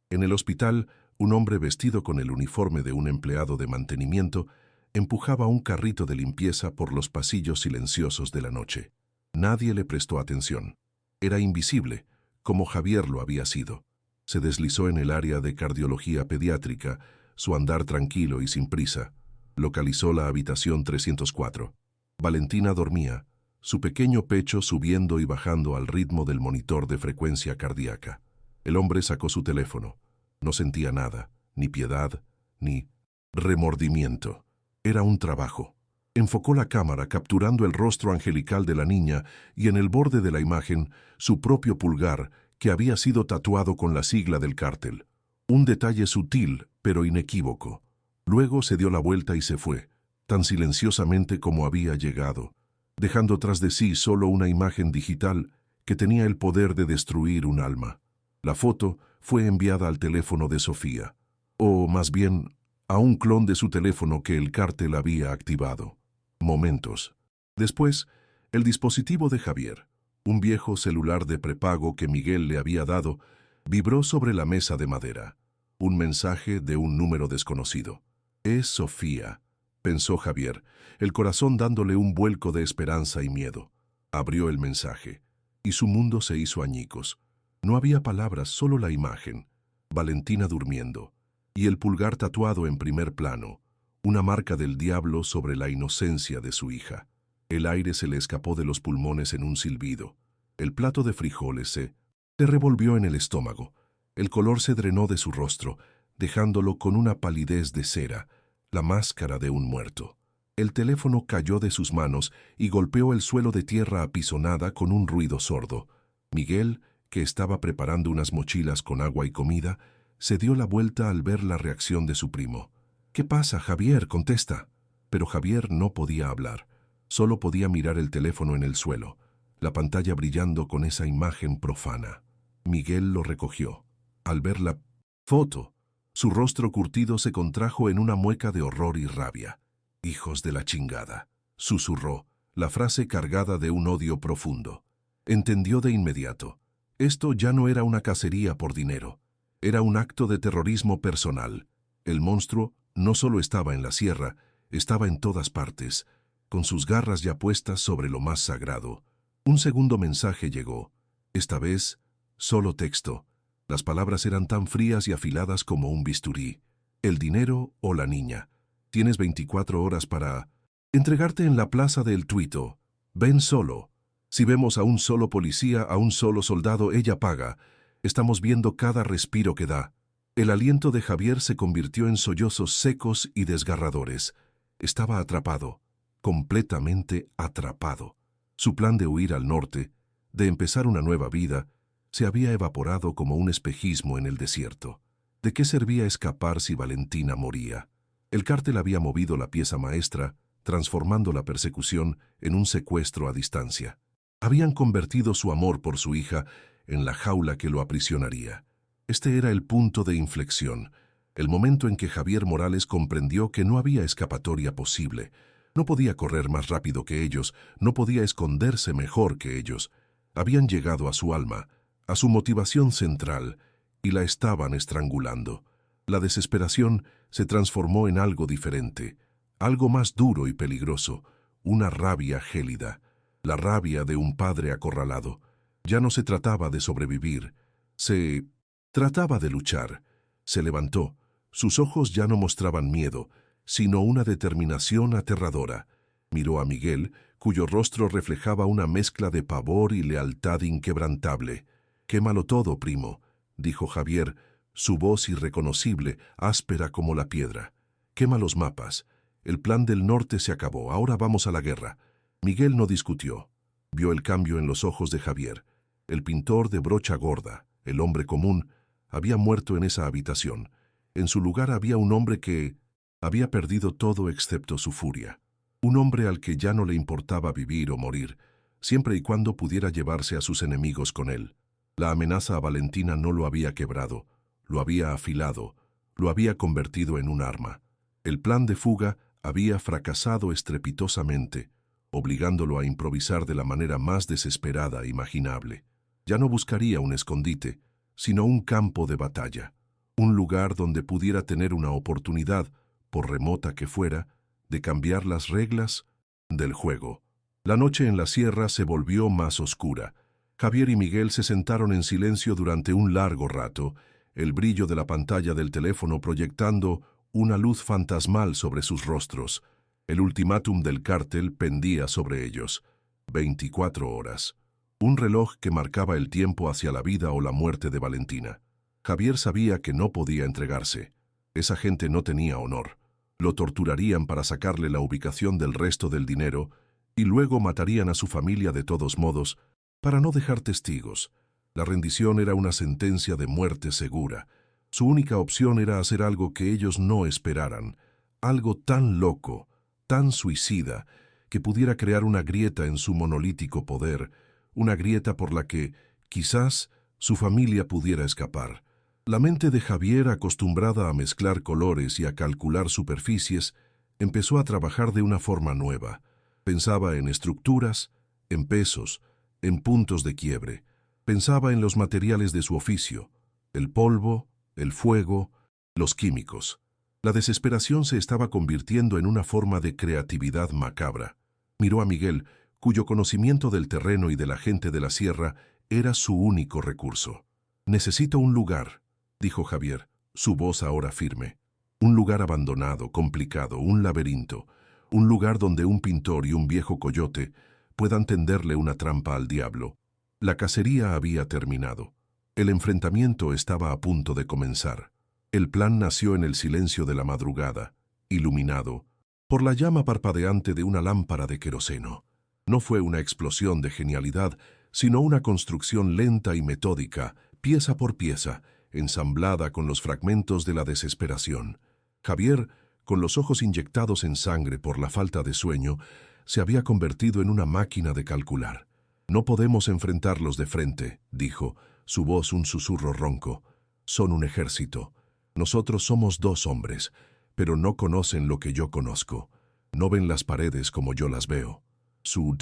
En el hospital, un hombre vestido con el uniforme de un empleado de mantenimiento empujaba un carrito de limpieza por los pasillos silenciosos de la noche. Nadie le prestó atención. Era invisible, como Javier lo había sido. Se deslizó en el área de cardiología pediátrica, su andar tranquilo y sin prisa. Localizó la habitación 304. Valentina dormía, su pequeño pecho subiendo y bajando al ritmo del monitor de frecuencia cardíaca. El hombre sacó su teléfono. No sentía nada, ni piedad, ni remordimiento. Era un trabajo. Enfocó la cámara capturando el rostro angelical de la niña y en el borde de la imagen su propio pulgar que había sido tatuado con la sigla del cártel. Un detalle sutil pero inequívoco. Luego se dio la vuelta y se fue, tan silenciosamente como había llegado, dejando tras de sí solo una imagen digital que tenía el poder de destruir un alma. La foto fue enviada al teléfono de Sofía, o más bien a un clon de su teléfono que el cártel había activado. Momentos después, el dispositivo de Javier, un viejo celular de prepago que Miguel le había dado, vibró sobre la mesa de madera. Un mensaje de un número desconocido. «Es Sofía», pensó Javier, el corazón dándole un vuelco de esperanza y miedo. Abrió el mensaje, y su mundo se hizo añicos. No había palabras, solo la imagen. Valentina durmiendo, y el pulgar tatuado en primer plano, una marca del diablo sobre la inocencia de su hija. El aire se le escapó de los pulmones en un silbido. El plato de frijoles se revolvió en el estómago. El color se drenó de su rostro, dejándolo con una palidez de cera, la máscara de un muerto. El teléfono cayó de sus manos y golpeó el suelo de tierra apisonada con un ruido sordo. Miguel, que estaba preparando unas mochilas con agua y comida, se dio la vuelta al ver la reacción de su primo. «¿Qué pasa, Javier? Contesta». Pero Javier no podía hablar. Solo podía mirar el teléfono en el suelo, la pantalla brillando con esa imagen profana. Miguel lo recogió. Al ver la foto, su rostro curtido se contrajo en una mueca de horror y rabia. «Hijos de la chingada», susurró, la frase cargada de un odio profundo. Entendió de inmediato. Esto ya no era una cacería por dinero. Era un acto de terrorismo personal. El monstruo no solo estaba en la sierra, estaba en todas partes, con sus garras ya puestas sobre lo más sagrado. Un segundo mensaje llegó. Esta vez, solo texto. Las palabras eran tan frías y afiladas como un bisturí. «El dinero o la niña. Tienes 24 horas para entregarte en la plaza del Tuito. Ven solo. Si vemos a un solo policía, a un solo soldado, ella paga. Estamos viendo cada respiro que da». El aliento de Javier se convirtió en sollozos secos y desgarradores. Estaba atrapado, completamente atrapado. Su plan de huir al norte, de empezar una nueva vida, se había evaporado como un espejismo en el desierto. ¿De qué servía escapar si Valentina moría? El cártel había movido la pieza maestra, transformando la persecución en un secuestro a distancia. Habían convertido su amor por su hija en la jaula que lo aprisionaría. Este era el punto de inflexión, el momento en que Javier Morales comprendió que no había escapatoria posible. No podía correr más rápido que ellos, no podía esconderse mejor que ellos. Habían llegado a su alma, a su motivación central, y la estaban estrangulando. La desesperación se transformó en algo diferente, algo más duro y peligroso, una rabia gélida, la rabia de un padre acorralado. Ya no se trataba de sobrevivir, se trataba de luchar. Se levantó. Sus ojos ya no mostraban miedo, sino una determinación aterradora. Miró a Miguel, cuyo rostro reflejaba una mezcla de pavor y lealtad inquebrantable. «Quémalo todo, primo», dijo Javier, su voz irreconocible, áspera como la piedra. «Quema los mapas. El plan del norte se acabó. Ahora vamos a la guerra». Miguel no discutió. Vio el cambio en los ojos de Javier. El pintor de brocha gorda, el hombre común, había muerto en esa habitación. En su lugar había un hombre que había perdido todo excepto su furia. Un hombre al que ya no le importaba vivir o morir, siempre y cuando pudiera llevarse a sus enemigos con él. La amenaza a Valentina no lo había quebrado, lo había afilado, lo había convertido en un arma. El plan de fuga había fracasado estrepitosamente, obligándolo a improvisar de la manera más desesperada imaginable. Ya no buscaría un escondite, sino un campo de batalla, un lugar donde pudiera tener una oportunidad, por remota que fuera, de cambiar las reglas del juego. La noche en la sierra se volvió más oscura. Javier y Miguel se sentaron en silencio durante un largo rato, el brillo de la pantalla del teléfono proyectando una luz fantasmal sobre sus rostros. El ultimátum del cártel pendía sobre ellos. 24 horas. Un reloj que marcaba el tiempo hacia la vida o la muerte de Valentina. Javier sabía que no podía entregarse. Esa gente no tenía honor. Lo torturarían para sacarle la ubicación del resto del dinero y luego matarían a su familia de todos modos para no dejar testigos. La rendición era una sentencia de muerte segura. Su única opción era hacer algo que ellos no esperaran, algo tan loco, tan suicida, que pudiera crear una grieta en su monolítico poder, una grieta por la que, quizás, su familia pudiera escapar. La mente de Javier, acostumbrada a mezclar colores y a calcular superficies, empezó a trabajar de una forma nueva. Pensaba en estructuras, en pesos, en puntos de quiebre. Pensaba en los materiales de su oficio, el polvo, el fuego, los químicos. La desesperación se estaba convirtiendo en una forma de creatividad macabra. Miró a Miguel, cuyo conocimiento del terreno y de la gente de la sierra era su único recurso. «Necesito un lugar», dijo Javier, su voz ahora firme. «Un lugar abandonado, complicado, un laberinto. Un lugar donde un pintor y un viejo coyote puedan tenderle una trampa al diablo». La cacería había terminado. El enfrentamiento estaba a punto de comenzar. El plan nació en el silencio de la madrugada, iluminado por la llama parpadeante de una lámpara de queroseno. No fue una explosión de genialidad, sino una construcción lenta y metódica, pieza por pieza, ensamblada con los fragmentos de la desesperación. Javier, con los ojos inyectados en sangre por la falta de sueño, se había convertido en una máquina de calcular. «No podemos enfrentarlos de frente», dijo, su voz un susurro ronco. «Son un ejército. Nosotros somos 2 hombres, pero no conocen lo que yo conozco. No ven las paredes como yo las veo». Su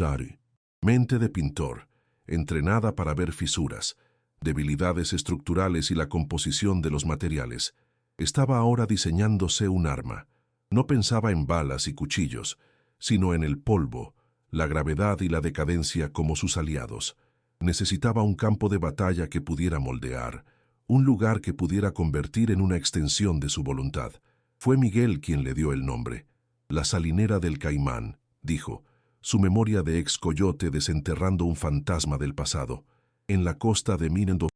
mente de pintor, entrenada para ver fisuras, debilidades estructurales y la composición de los materiales, estaba ahora diseñándose un arma. No pensaba en balas y cuchillos, sino en el polvo, la gravedad y la decadencia como sus aliados. Necesitaba un campo de batalla que pudiera moldear, un lugar que pudiera convertir en una extensión de su voluntad. Fue Miguel quien le dio el nombre. «La salinera del Caimán», dijo, su memoria de ex coyote desenterrando un fantasma del pasado. «En la costa de Minendo,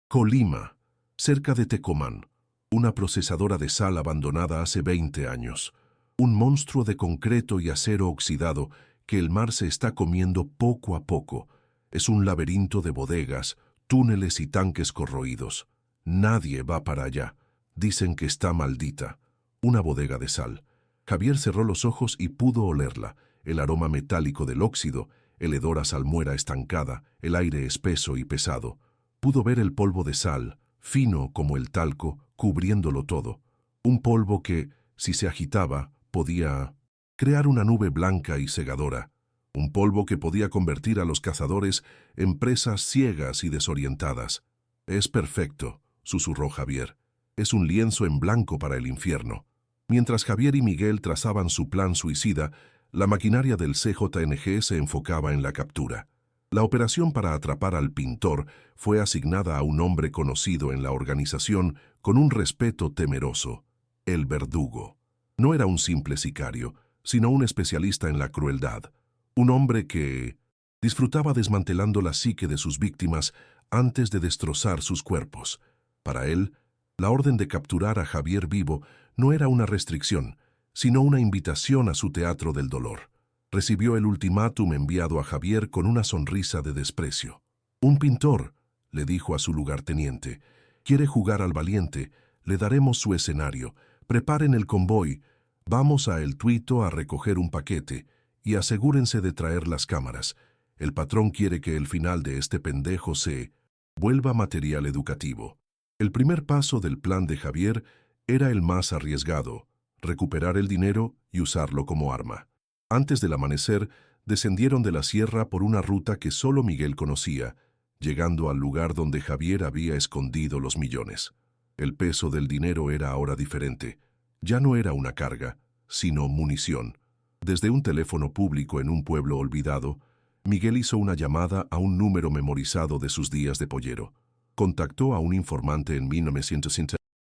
Colima, cerca de Tecomán, una procesadora de sal abandonada hace 20 años. Un monstruo de concreto y acero oxidado que el mar se está comiendo poco a poco. Es un laberinto de bodegas, túneles y tanques corroídos. Nadie va para allá. Dicen que está maldita. Una bodega de sal». Javier cerró los ojos y pudo olerla, el aroma metálico del óxido, el hedor a salmuera estancada, el aire espeso y pesado. Pudo ver el polvo de sal, fino como el talco, cubriéndolo todo. Un polvo que, si se agitaba, podía crear una nube blanca y cegadora. Un polvo que podía convertir a los cazadores en presas ciegas y desorientadas. «Es perfecto», susurró Javier. «Es un lienzo en blanco para el infierno». Mientras Javier y Miguel trazaban su plan suicida, la maquinaria del CJNG se enfocaba en la captura. La operación para atrapar al pintor fue asignada a un hombre conocido en la organización con un respeto temeroso: el Verdugo. No era un simple sicario, sino un especialista en la crueldad. Un hombre que disfrutaba desmantelando la psique de sus víctimas antes de destrozar sus cuerpos. Para él, la orden de capturar a Javier vivo no era una restricción, sino una invitación a su teatro del dolor. Recibió el ultimátum enviado a Javier con una sonrisa de desprecio. «Un pintor», le dijo a su lugarteniente, «quiere jugar al valiente, le daremos su escenario. Preparen el convoy, vamos a El Tuito a recoger un paquete y asegúrense de traer las cámaras. El patrón quiere que el final de este pendejo se Vuelva material educativo. El primer paso del plan de Javier era el más arriesgado: recuperar el dinero y usarlo como arma. Antes del amanecer, descendieron de la sierra por una ruta que solo Miguel conocía, llegando al lugar donde Javier había escondido los millones. El peso del dinero era ahora diferente. Ya no era una carga, sino munición. Desde un teléfono público en un pueblo olvidado, Miguel hizo una llamada a un número memorizado de sus días de pollero. Contactó a un informante en 1960.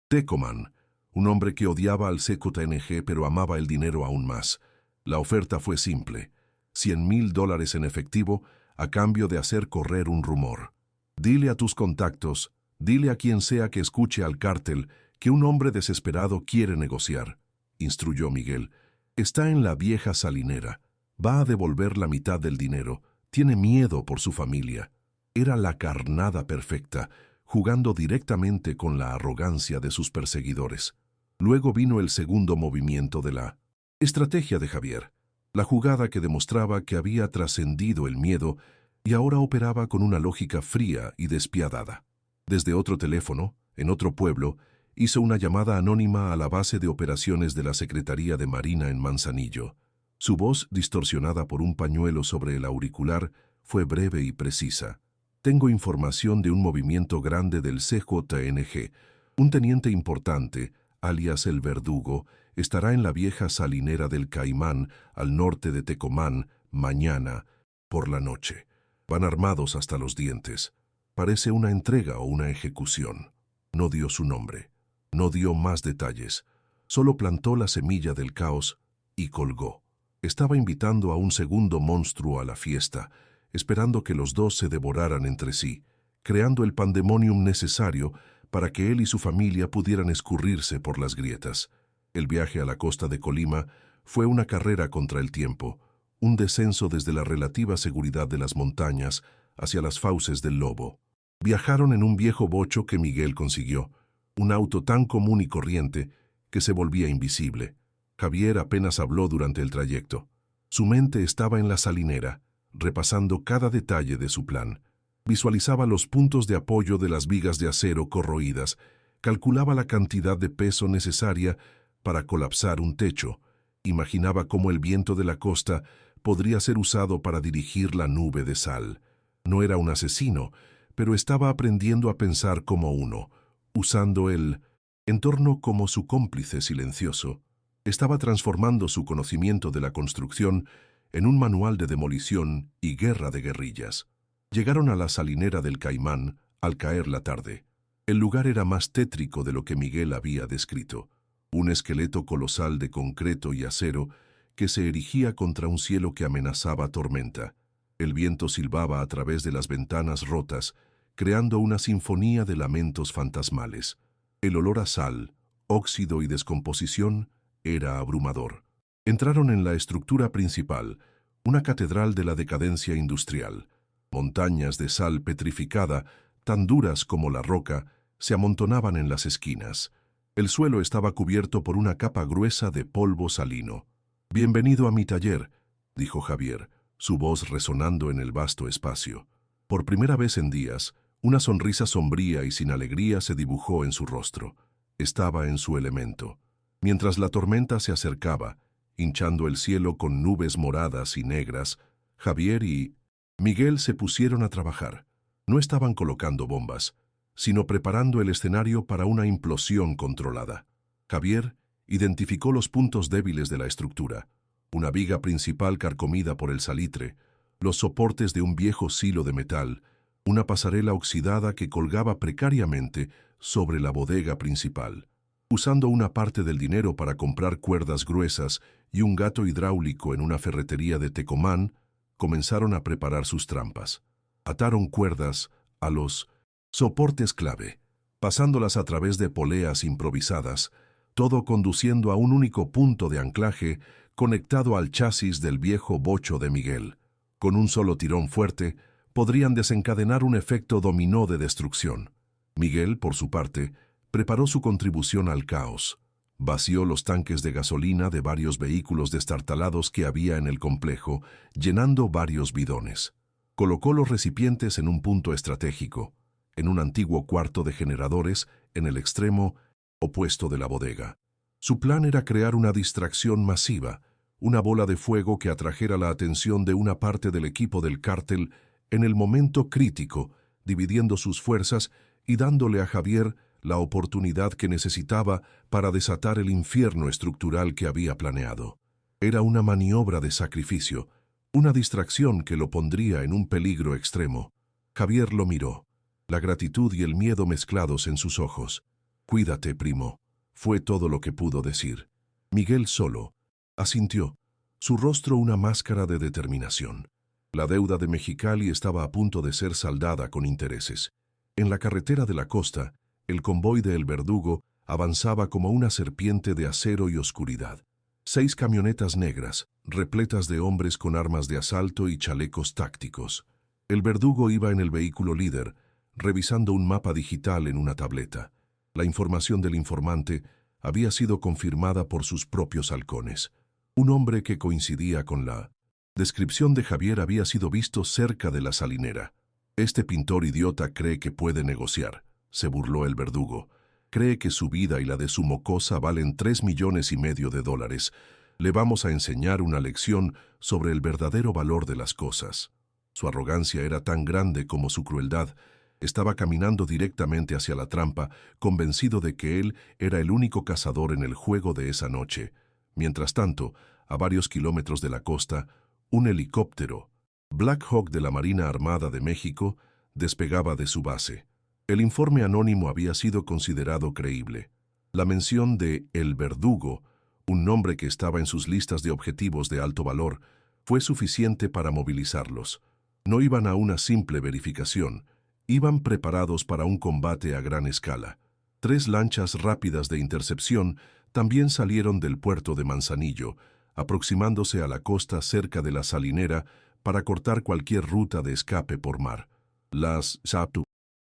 Tecomán, un hombre que odiaba al CJNG pero amaba el dinero aún más. La oferta fue simple: $100,000 en efectivo a cambio de hacer correr un rumor. Dile a tus contactos, dile a quien sea que escuche al cártel que un hombre desesperado quiere negociar, instruyó Miguel. Está en la vieja salinera. Va a devolver la mitad del dinero. Tiene miedo por su familia. Era la carnada perfecta, jugando directamente con la arrogancia de sus perseguidores. Luego vino el segundo movimiento de la estrategia de Javier, la jugada que demostraba que había trascendido el miedo y ahora operaba con una lógica fría y despiadada. Desde otro teléfono, en otro pueblo, hizo una llamada anónima a la base de operaciones de la Secretaría de Marina en Manzanillo. Su voz, distorsionada por un pañuelo sobre el auricular, fue breve y precisa. Tengo información de un movimiento grande del CJNG. Un teniente importante, alias el Verdugo, estará en la vieja salinera del Caimán, al norte de Tecomán, mañana, por la noche. Van armados hasta los dientes. Parece una entrega o una ejecución. No dio su nombre. No dio más detalles. Solo plantó la semilla del caos y colgó. Estaba invitando a un segundo monstruo a la fiesta, esperando que los dos se devoraran entre sí, creando el pandemonium necesario para que él y su familia pudieran escurrirse por las grietas. El viaje a la costa de Colima fue una carrera contra el tiempo, un descenso desde la relativa seguridad de las montañas hacia las fauces del lobo. Viajaron en un viejo bocho que Miguel consiguió, un auto tan común y corriente que se volvía invisible. Javier apenas habló durante el trayecto. Su mente estaba en la salinera, repasando cada detalle de su plan. Visualizaba los puntos de apoyo de las vigas de acero corroídas, calculaba la cantidad de peso necesaria para colapsar un techo, imaginaba cómo el viento de la costa podría ser usado para dirigir la nube de sal. No era un asesino, pero estaba aprendiendo a pensar como uno, usando el entorno como su cómplice silencioso. Estaba transformando su conocimiento de la construcción en un manual de demolición y guerra de guerrillas. Llegaron a la salinera del Caimán al caer la tarde. El lugar era más tétrico de lo que Miguel había descrito. Un esqueleto colosal de concreto y acero que se erigía contra un cielo que amenazaba tormenta. El viento silbaba a través de las ventanas rotas, creando una sinfonía de lamentos fantasmales. El olor a sal, óxido y descomposición era abrumador. Entraron en la estructura principal, una catedral de la decadencia industrial. Montañas de sal petrificada, tan duras como la roca, se amontonaban en las esquinas. El suelo estaba cubierto por una capa gruesa de polvo salino. «Bienvenido a mi taller», dijo Javier, su voz resonando en el vasto espacio. Por primera vez en días, una sonrisa sombría y sin alegría se dibujó en su rostro. Estaba en su elemento. Mientras la tormenta se acercaba, hinchando el cielo con nubes moradas y negras, Javier y Miguel se pusieron a trabajar. No estaban colocando bombas, sino preparando el escenario para una implosión controlada. Javier identificó los puntos débiles de la estructura: una viga principal carcomida por el salitre, los soportes de un viejo silo de metal, una pasarela oxidada que colgaba precariamente sobre la bodega principal. Usando una parte del dinero para comprar cuerdas gruesas y un gato hidráulico en una ferretería de Tecomán, comenzaron a preparar sus trampas. Ataron cuerdas a los soportes clave, pasándolas a través de poleas improvisadas, todo conduciendo a un único punto de anclaje conectado al chasis del viejo bocho de Miguel. Con un solo tirón fuerte, podrían desencadenar un efecto dominó de destrucción. Miguel, por su parte, preparó su contribución al caos. Vació los tanques de gasolina de varios vehículos destartalados que había en el complejo, llenando varios bidones. Colocó los recipientes en un punto estratégico. en un antiguo cuarto de generadores en el extremo opuesto de la bodega. Su plan era crear una distracción masiva, una bola de fuego que atrajera la atención de una parte del equipo del cártel en el momento crítico, dividiendo sus fuerzas y dándole a Javier la oportunidad que necesitaba para desatar el infierno estructural que había planeado. Era una maniobra de sacrificio, una distracción que lo pondría en un peligro extremo. Javier lo miró, la gratitud y el miedo mezclados en sus ojos. «Cuídate, primo», fue todo lo que pudo decir. Miguel solo asintió, su rostro una máscara de determinación. La deuda de Mexicali estaba a punto de ser saldada con intereses. En la carretera de la costa, el convoy de El Verdugo avanzaba como una serpiente de acero y oscuridad. 6 camionetas negras, repletas de hombres con armas de asalto y chalecos tácticos. El Verdugo iba en el vehículo líder, revisando un mapa digital en una tableta. La información del informante había sido confirmada por sus propios halcones. Un hombre que coincidía con la descripción de Javier había sido visto cerca de la salinera. «Este pintor idiota cree que puede negociar», se burló el Verdugo. «Cree que su vida y la de su mocosa valen $3,5 millones. Le vamos a enseñar una lección sobre el verdadero valor de las cosas». Su arrogancia era tan grande como su crueldad. Estaba caminando directamente hacia la trampa, convencido de que él era el único cazador en el juego de esa noche. Mientras tanto, a varios kilómetros de la costa, un helicóptero, Black Hawk de la Marina Armada de México, despegaba de su base. El informe anónimo había sido considerado creíble. La mención de El Verdugo, un nombre que estaba en sus listas de objetivos de alto valor, fue suficiente para movilizarlos. No iban a una simple verificación, iban preparados para un combate a gran escala. 3 lanchas rápidas de intercepción también salieron del puerto de Manzanillo, aproximándose a la costa cerca de la salinera para cortar cualquier ruta de escape por mar. Las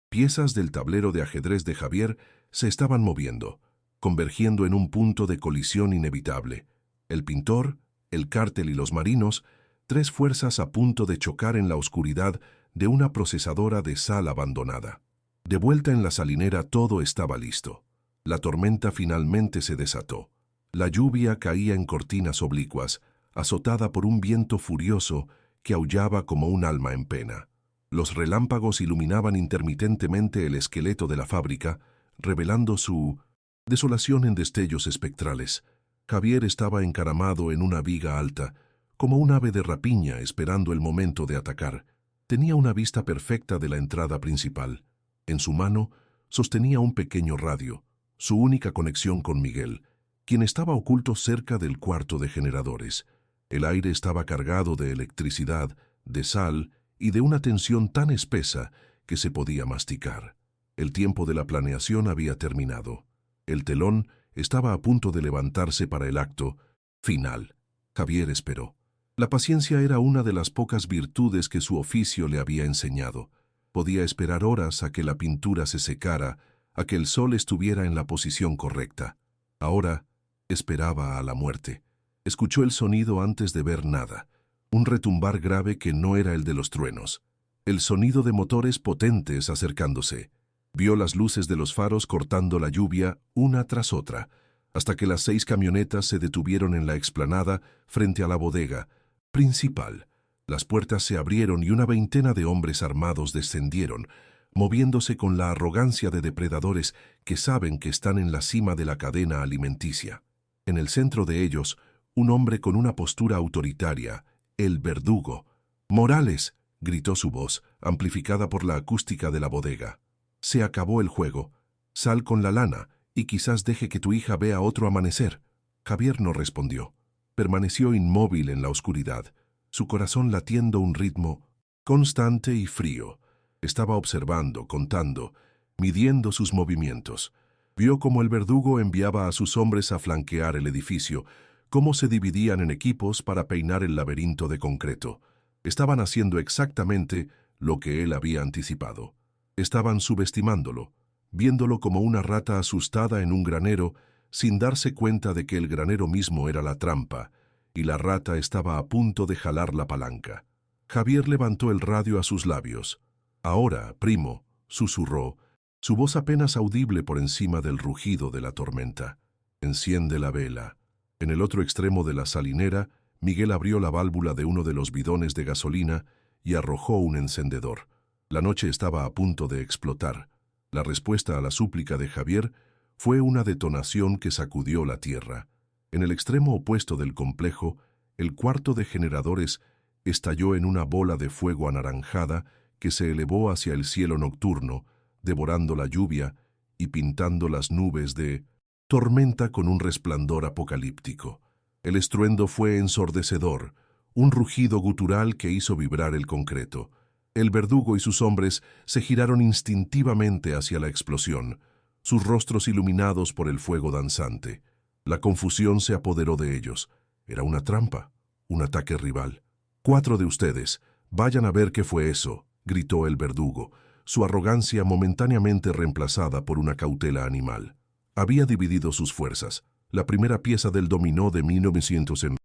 piezas del tablero de ajedrez de Javier se estaban moviendo, convergiendo en un punto de colisión inevitable. El pintor, el cártel y los marinos, 3 fuerzas a punto de chocar en la oscuridad de una procesadora de sal abandonada. De vuelta en la salinera todo estaba listo. La tormenta finalmente se desató. La lluvia caía en cortinas oblicuas, azotada por un viento furioso que aullaba como un alma en pena. Los relámpagos iluminaban intermitentemente el esqueleto de la fábrica, revelando su desolación en destellos espectrales. Javier estaba encaramado en una viga alta, como un ave de rapiña esperando el momento de atacar. Tenía una vista perfecta de la entrada principal. En su mano sostenía un pequeño radio, su única conexión con Miguel, quien estaba oculto cerca del cuarto de generadores. El aire estaba cargado de electricidad, de sal y de una tensión tan espesa que se podía masticar. El tiempo de la planeación había terminado. El telón estaba a punto de levantarse para el acto final. Javier esperó. La paciencia era una de las pocas virtudes que su oficio le había enseñado. Podía esperar horas a que la pintura se secara, a que el sol estuviera en la posición correcta. Ahora esperaba a la muerte. Escuchó el sonido antes de ver nada, un retumbar grave que no era el de los truenos. El sonido de motores potentes acercándose. Vio las luces de los faros cortando la lluvia una tras otra, hasta que las 6 camionetas se detuvieron en la explanada frente a la bodega principal. Las puertas se abrieron y una veintena de hombres armados descendieron, moviéndose con la arrogancia de depredadores que saben que están en la cima de la cadena alimenticia. En el centro de ellos, un hombre con una postura autoritaria, el Verdugo. «Morales», gritó su voz, amplificada por la acústica de la bodega. «Se acabó el juego. Sal con la lana y quizás deje que tu hija vea otro amanecer». Javier no respondió. Permaneció inmóvil en la oscuridad, su corazón latiendo un ritmo constante y frío. Estaba observando, contando, midiendo sus movimientos. Vio cómo el Verdugo enviaba a sus hombres a flanquear el edificio, cómo se dividían en equipos para peinar el laberinto de concreto. Estaban haciendo exactamente lo que él había anticipado. Estaban subestimándolo, viéndolo como una rata asustada en un granero, sin darse cuenta de que el granero mismo era la trampa, y la rata estaba a punto de jalar la palanca. Javier levantó el radio a sus labios. «Ahora, primo», susurró, su voz apenas audible por encima del rugido de la tormenta. «Enciende la vela». En el otro extremo de la salinera, Miguel abrió la válvula de uno de los bidones de gasolina y arrojó un encendedor. La noche estaba a punto de explotar. La respuesta a la súplica de Javier fue una detonación que sacudió la tierra. En el extremo opuesto del complejo, el cuarto de generadores estalló en una bola de fuego anaranjada que se elevó hacia el cielo nocturno, devorando la lluvia y pintando las nubes de tormenta con un resplandor apocalíptico. El estruendo fue ensordecedor, un rugido gutural que hizo vibrar el concreto. El verdugo y sus hombres se giraron instintivamente hacia la explosión, sus rostros iluminados por el fuego danzante. La confusión se apoderó de ellos. Era una trampa, un ataque rival. «4 de ustedes, vayan a ver qué fue eso», gritó el verdugo, su arrogancia momentáneamente reemplazada por una cautela animal. Había dividido sus fuerzas. La primera pieza del dominó de 1900 en...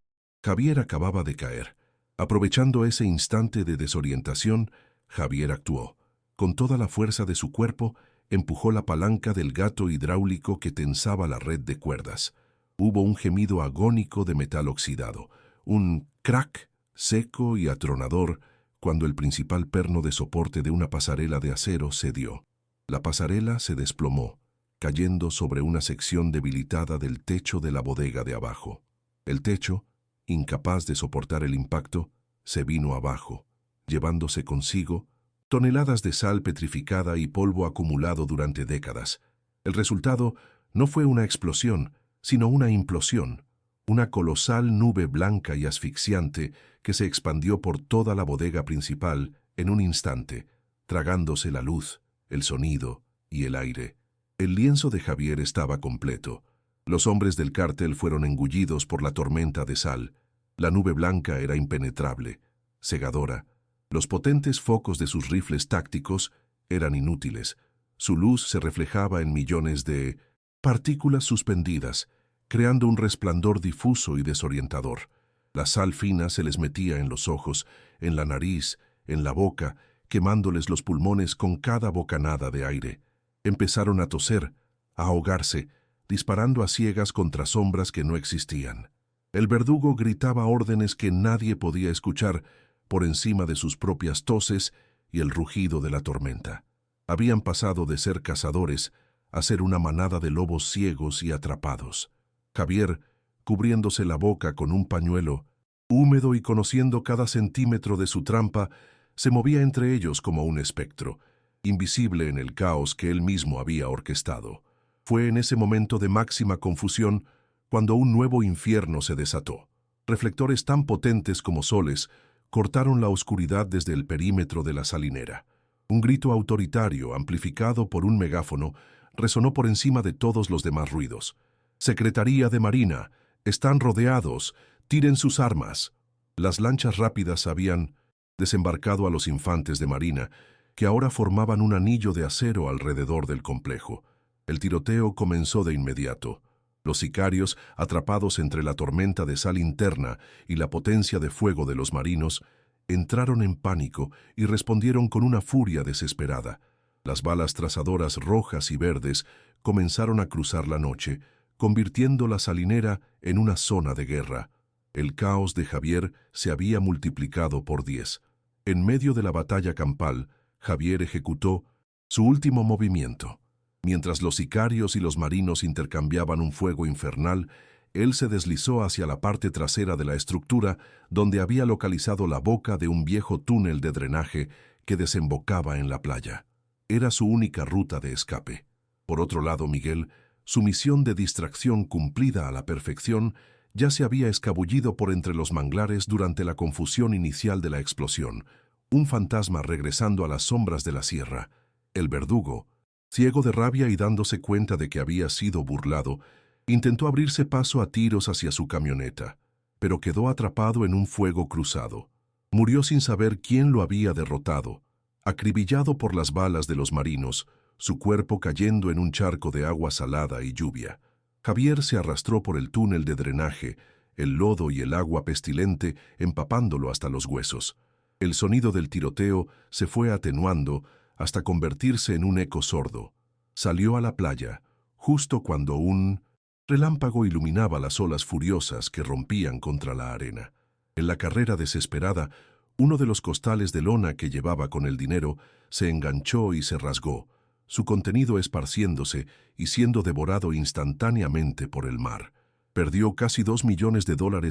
Javier acababa de caer. Aprovechando ese instante de desorientación, Javier actuó. Con toda la fuerza de su cuerpo, empujó la palanca del gato hidráulico que tensaba la red de cuerdas. Hubo un gemido agónico de metal oxidado, un crack seco y atronador cuando el principal perno de soporte de una pasarela de acero cedió. La pasarela se desplomó, cayendo sobre una sección debilitada del techo de la bodega de abajo. El techo, incapaz de soportar el impacto, se vino abajo, llevándose consigo toneladas de sal petrificada y polvo acumulado durante décadas. El resultado no fue una explosión, sino una implosión, una colosal nube blanca y asfixiante que se expandió por toda la bodega principal en un instante, tragándose la luz, el sonido y el aire. El lienzo de Javier estaba completo. Los hombres del cártel fueron engullidos por la tormenta de sal. La nube blanca era impenetrable, cegadora. Los potentes focos de sus rifles tácticos eran inútiles. Su luz se reflejaba en millones de partículas suspendidas, creando un resplandor difuso y desorientador. La sal fina se les metía en los ojos, en la nariz, en la boca, quemándoles los pulmones con cada bocanada de aire. Empezaron a toser, a ahogarse, disparando a ciegas contra sombras que no existían. El verdugo gritaba órdenes que nadie podía escuchar por encima de sus propias toses y el rugido de la tormenta. Habían pasado de ser cazadores a ser una manada de lobos ciegos y atrapados. Javier, cubriéndose la boca con un pañuelo, húmedo y conociendo cada centímetro de su trampa, se movía entre ellos como un espectro, invisible en el caos que él mismo había orquestado. Fue en ese momento de máxima confusión cuando un nuevo infierno se desató. Reflectores tan potentes como soles cortaron la oscuridad desde el perímetro de la salinera. Un grito autoritario, amplificado por un megáfono, resonó por encima de todos los demás ruidos. «Secretaría de Marina, están rodeados, tiren sus armas». Las lanchas rápidas habían desembarcado a los infantes de Marina, que ahora formaban un anillo de acero alrededor del complejo. El tiroteo comenzó de inmediato. Los sicarios, atrapados entre la tormenta de sal interna y la potencia de fuego de los marinos, entraron en pánico y respondieron con una furia desesperada. Las balas trazadoras rojas y verdes comenzaron a cruzar la noche, convirtiendo la salinera en una zona de guerra. El caos de Javier se había multiplicado por 10. En medio de la batalla campal, Javier ejecutó su último movimiento. Mientras los sicarios y los marinos intercambiaban un fuego infernal, él se deslizó hacia la parte trasera de la estructura, donde había localizado la boca de un viejo túnel de drenaje que desembocaba en la playa. Era su única ruta de escape. Por otro lado, Miguel, su misión de distracción cumplida a la perfección, ya se había escabullido por entre los manglares durante la confusión inicial de la explosión, un fantasma regresando a las sombras de la sierra. El verdugo, ciego de rabia y dándose cuenta de que había sido burlado, intentó abrirse paso a tiros hacia su camioneta, pero quedó atrapado en un fuego cruzado. Murió sin saber quién lo había derrotado, acribillado por las balas de los marinos, su cuerpo cayendo en un charco de agua salada y lluvia. Javier se arrastró por el túnel de drenaje, el lodo y el agua pestilente empapándolo hasta los huesos. El sonido del tiroteo se fue atenuando hasta convertirse en un eco sordo. Salió a la playa, justo cuando un relámpago iluminaba las olas furiosas que rompían contra la arena. En la carrera desesperada, uno de los costales de lona que llevaba con el dinero se enganchó y se rasgó, su contenido esparciéndose y siendo devorado instantáneamente por el mar. Perdió casi $2 millones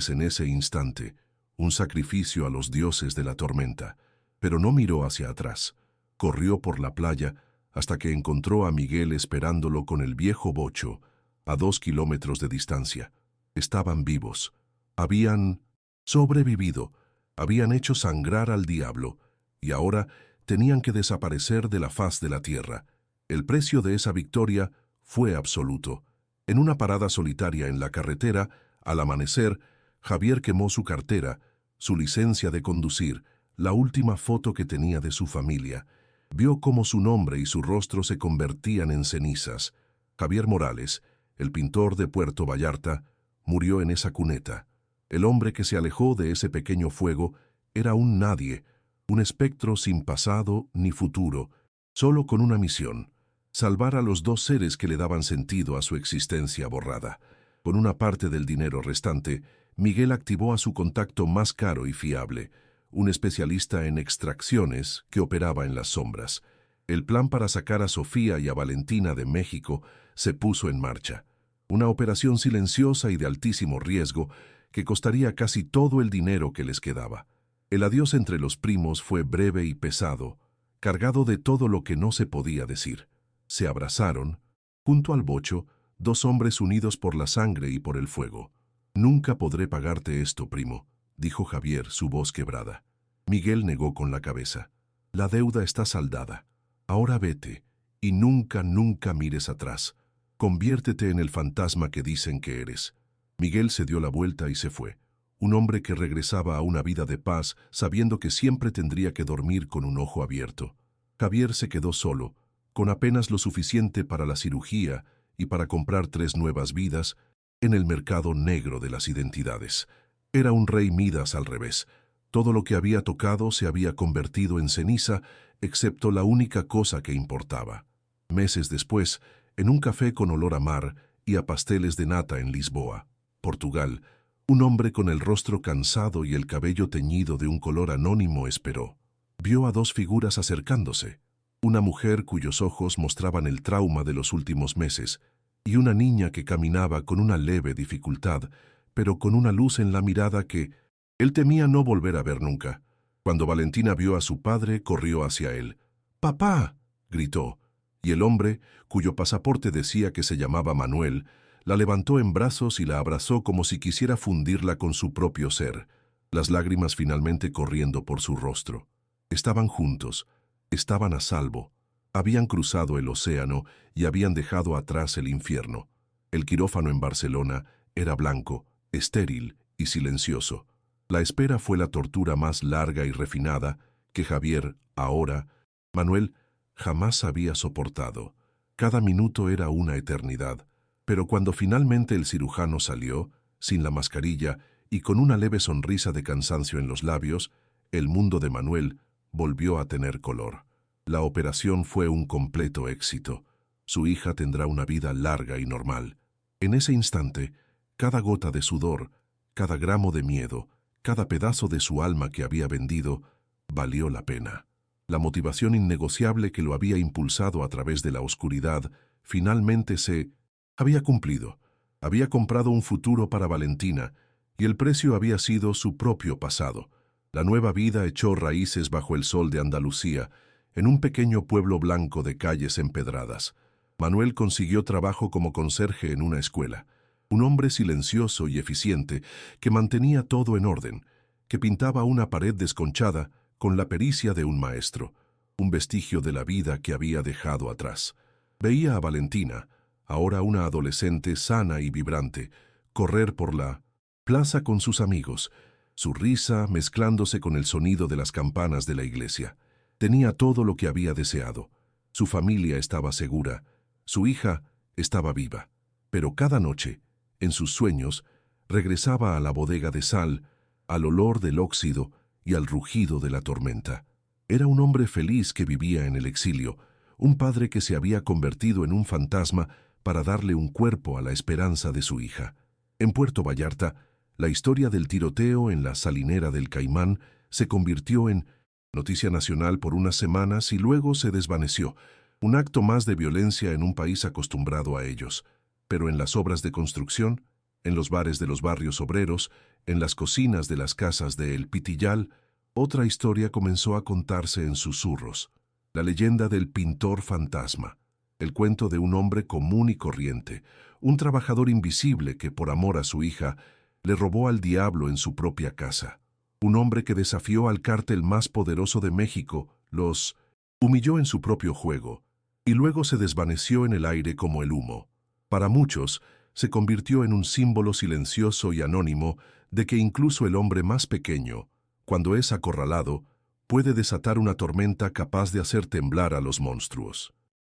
en ese instante, un sacrificio a los dioses de la tormenta, pero no miró hacia atrás. Corrió por la playa hasta que encontró a Miguel esperándolo con el viejo bocho, a 2 kilómetros de distancia. Estaban vivos. Habían sobrevivido. Habían hecho sangrar al diablo, y ahora tenían que desaparecer de la faz de la tierra. El precio de esa victoria fue absoluto. En una parada solitaria en la carretera, al amanecer, Javier quemó su cartera, su licencia de conducir, la última foto que tenía de su familia. Vio cómo su nombre y su rostro se convertían en cenizas. Javier Morales, el pintor de Puerto Vallarta, murió en esa cuneta. El hombre que se alejó de ese pequeño fuego era un nadie, un espectro sin pasado ni futuro, solo con una misión: salvar a los 2 seres que le daban sentido a su existencia borrada. Con una parte del dinero restante, Miguel activó a su contacto más caro y fiable, un especialista en extracciones que operaba en las sombras. El plan para sacar a Sofía y a Valentina de México se puso en marcha. Una operación silenciosa y de altísimo riesgo que costaría casi todo el dinero que les quedaba. El adiós entre los primos fue breve y pesado, cargado de todo lo que no se podía decir. Se abrazaron, junto al bocho, 2 hombres unidos por la sangre y por el fuego. «Nunca podré pagarte esto, primo», dijo Javier, su voz quebrada. Miguel negó con la cabeza. «La deuda está saldada. Ahora vete, y nunca, nunca mires atrás. Conviértete en el fantasma que dicen que eres». Miguel se dio la vuelta y se fue. Un hombre que regresaba a una vida de paz, sabiendo que siempre tendría que dormir con un ojo abierto. Javier se quedó solo, con apenas lo suficiente para la cirugía y para comprar 3 nuevas vidas en el mercado negro de las identidades. Era un rey Midas al revés. Todo lo que había tocado se había convertido en ceniza, excepto la única cosa que importaba. Meses después, en un café con olor a mar y a pasteles de nata en Lisboa, Portugal, un hombre con el rostro cansado y el cabello teñido de un color anónimo esperó. Vio a 2 figuras acercándose. Una mujer cuyos ojos mostraban el trauma de los últimos meses, y una niña que caminaba con una leve dificultad, pero con una luz en la mirada que él temía no volver a ver nunca. Cuando Valentina vio a su padre, corrió hacia él. «¡Papá!», gritó, y el hombre, cuyo pasaporte decía que se llamaba Manuel, la levantó en brazos y la abrazó como si quisiera fundirla con su propio ser, las lágrimas finalmente corriendo por su rostro. Estaban juntos, estaban a salvo, habían cruzado el océano y habían dejado atrás el infierno. El quirófano en Barcelona era blanco, estéril y silencioso. La espera fue la tortura más larga y refinada que Javier, ahora, Manuel, jamás había soportado. Cada minuto era una eternidad. Pero cuando finalmente el cirujano salió, sin la mascarilla y con una leve sonrisa de cansancio en los labios, el mundo de Manuel volvió a tener color. La operación fue un completo éxito. Su hija tendrá una vida larga y normal. En ese instante, cada gota de sudor, cada gramo de miedo, cada pedazo de su alma que había vendido, valió la pena. La motivación innegociable que lo había impulsado a través de la oscuridad finalmente se había cumplido. Había comprado un futuro para Valentina, y el precio había sido su propio pasado. La nueva vida echó raíces bajo el sol de Andalucía, en un pequeño pueblo blanco de calles empedradas. Manuel consiguió trabajo como conserje en una escuela. Un hombre silencioso y eficiente que mantenía todo en orden, que pintaba una pared desconchada con la pericia de un maestro, un vestigio de la vida que había dejado atrás. Veía a Valentina, ahora una adolescente sana y vibrante, correr por la plaza con sus amigos, su risa mezclándose con el sonido de las campanas de la iglesia. Tenía todo lo que había deseado. Su familia estaba segura, su hija estaba viva, pero cada noche, en sus sueños, regresaba a la bodega de sal, al olor del óxido y al rugido de la tormenta. Era un hombre feliz que vivía en el exilio, un padre que se había convertido en un fantasma para darle un cuerpo a la esperanza de su hija. En Puerto Vallarta, la historia del tiroteo en la salinera del Caimán se convirtió en noticia nacional por unas semanas y luego se desvaneció, un acto más de violencia en un país acostumbrado a ellos. Pero en las obras de construcción, en los bares de los barrios obreros, en las cocinas de las casas de El Pitillal, otra historia comenzó a contarse en susurros. La leyenda del pintor fantasma, el cuento de un hombre común y corriente, un trabajador invisible que por amor a su hija le robó al diablo en su propia casa. Un hombre que desafió al cártel más poderoso de México, los humilló en su propio juego, y luego se desvaneció en el aire como el humo. Para muchos, se convirtió en un símbolo silencioso y anónimo de que incluso el hombre más pequeño, cuando es acorralado, puede desatar una tormenta capaz de hacer temblar a los monstruos.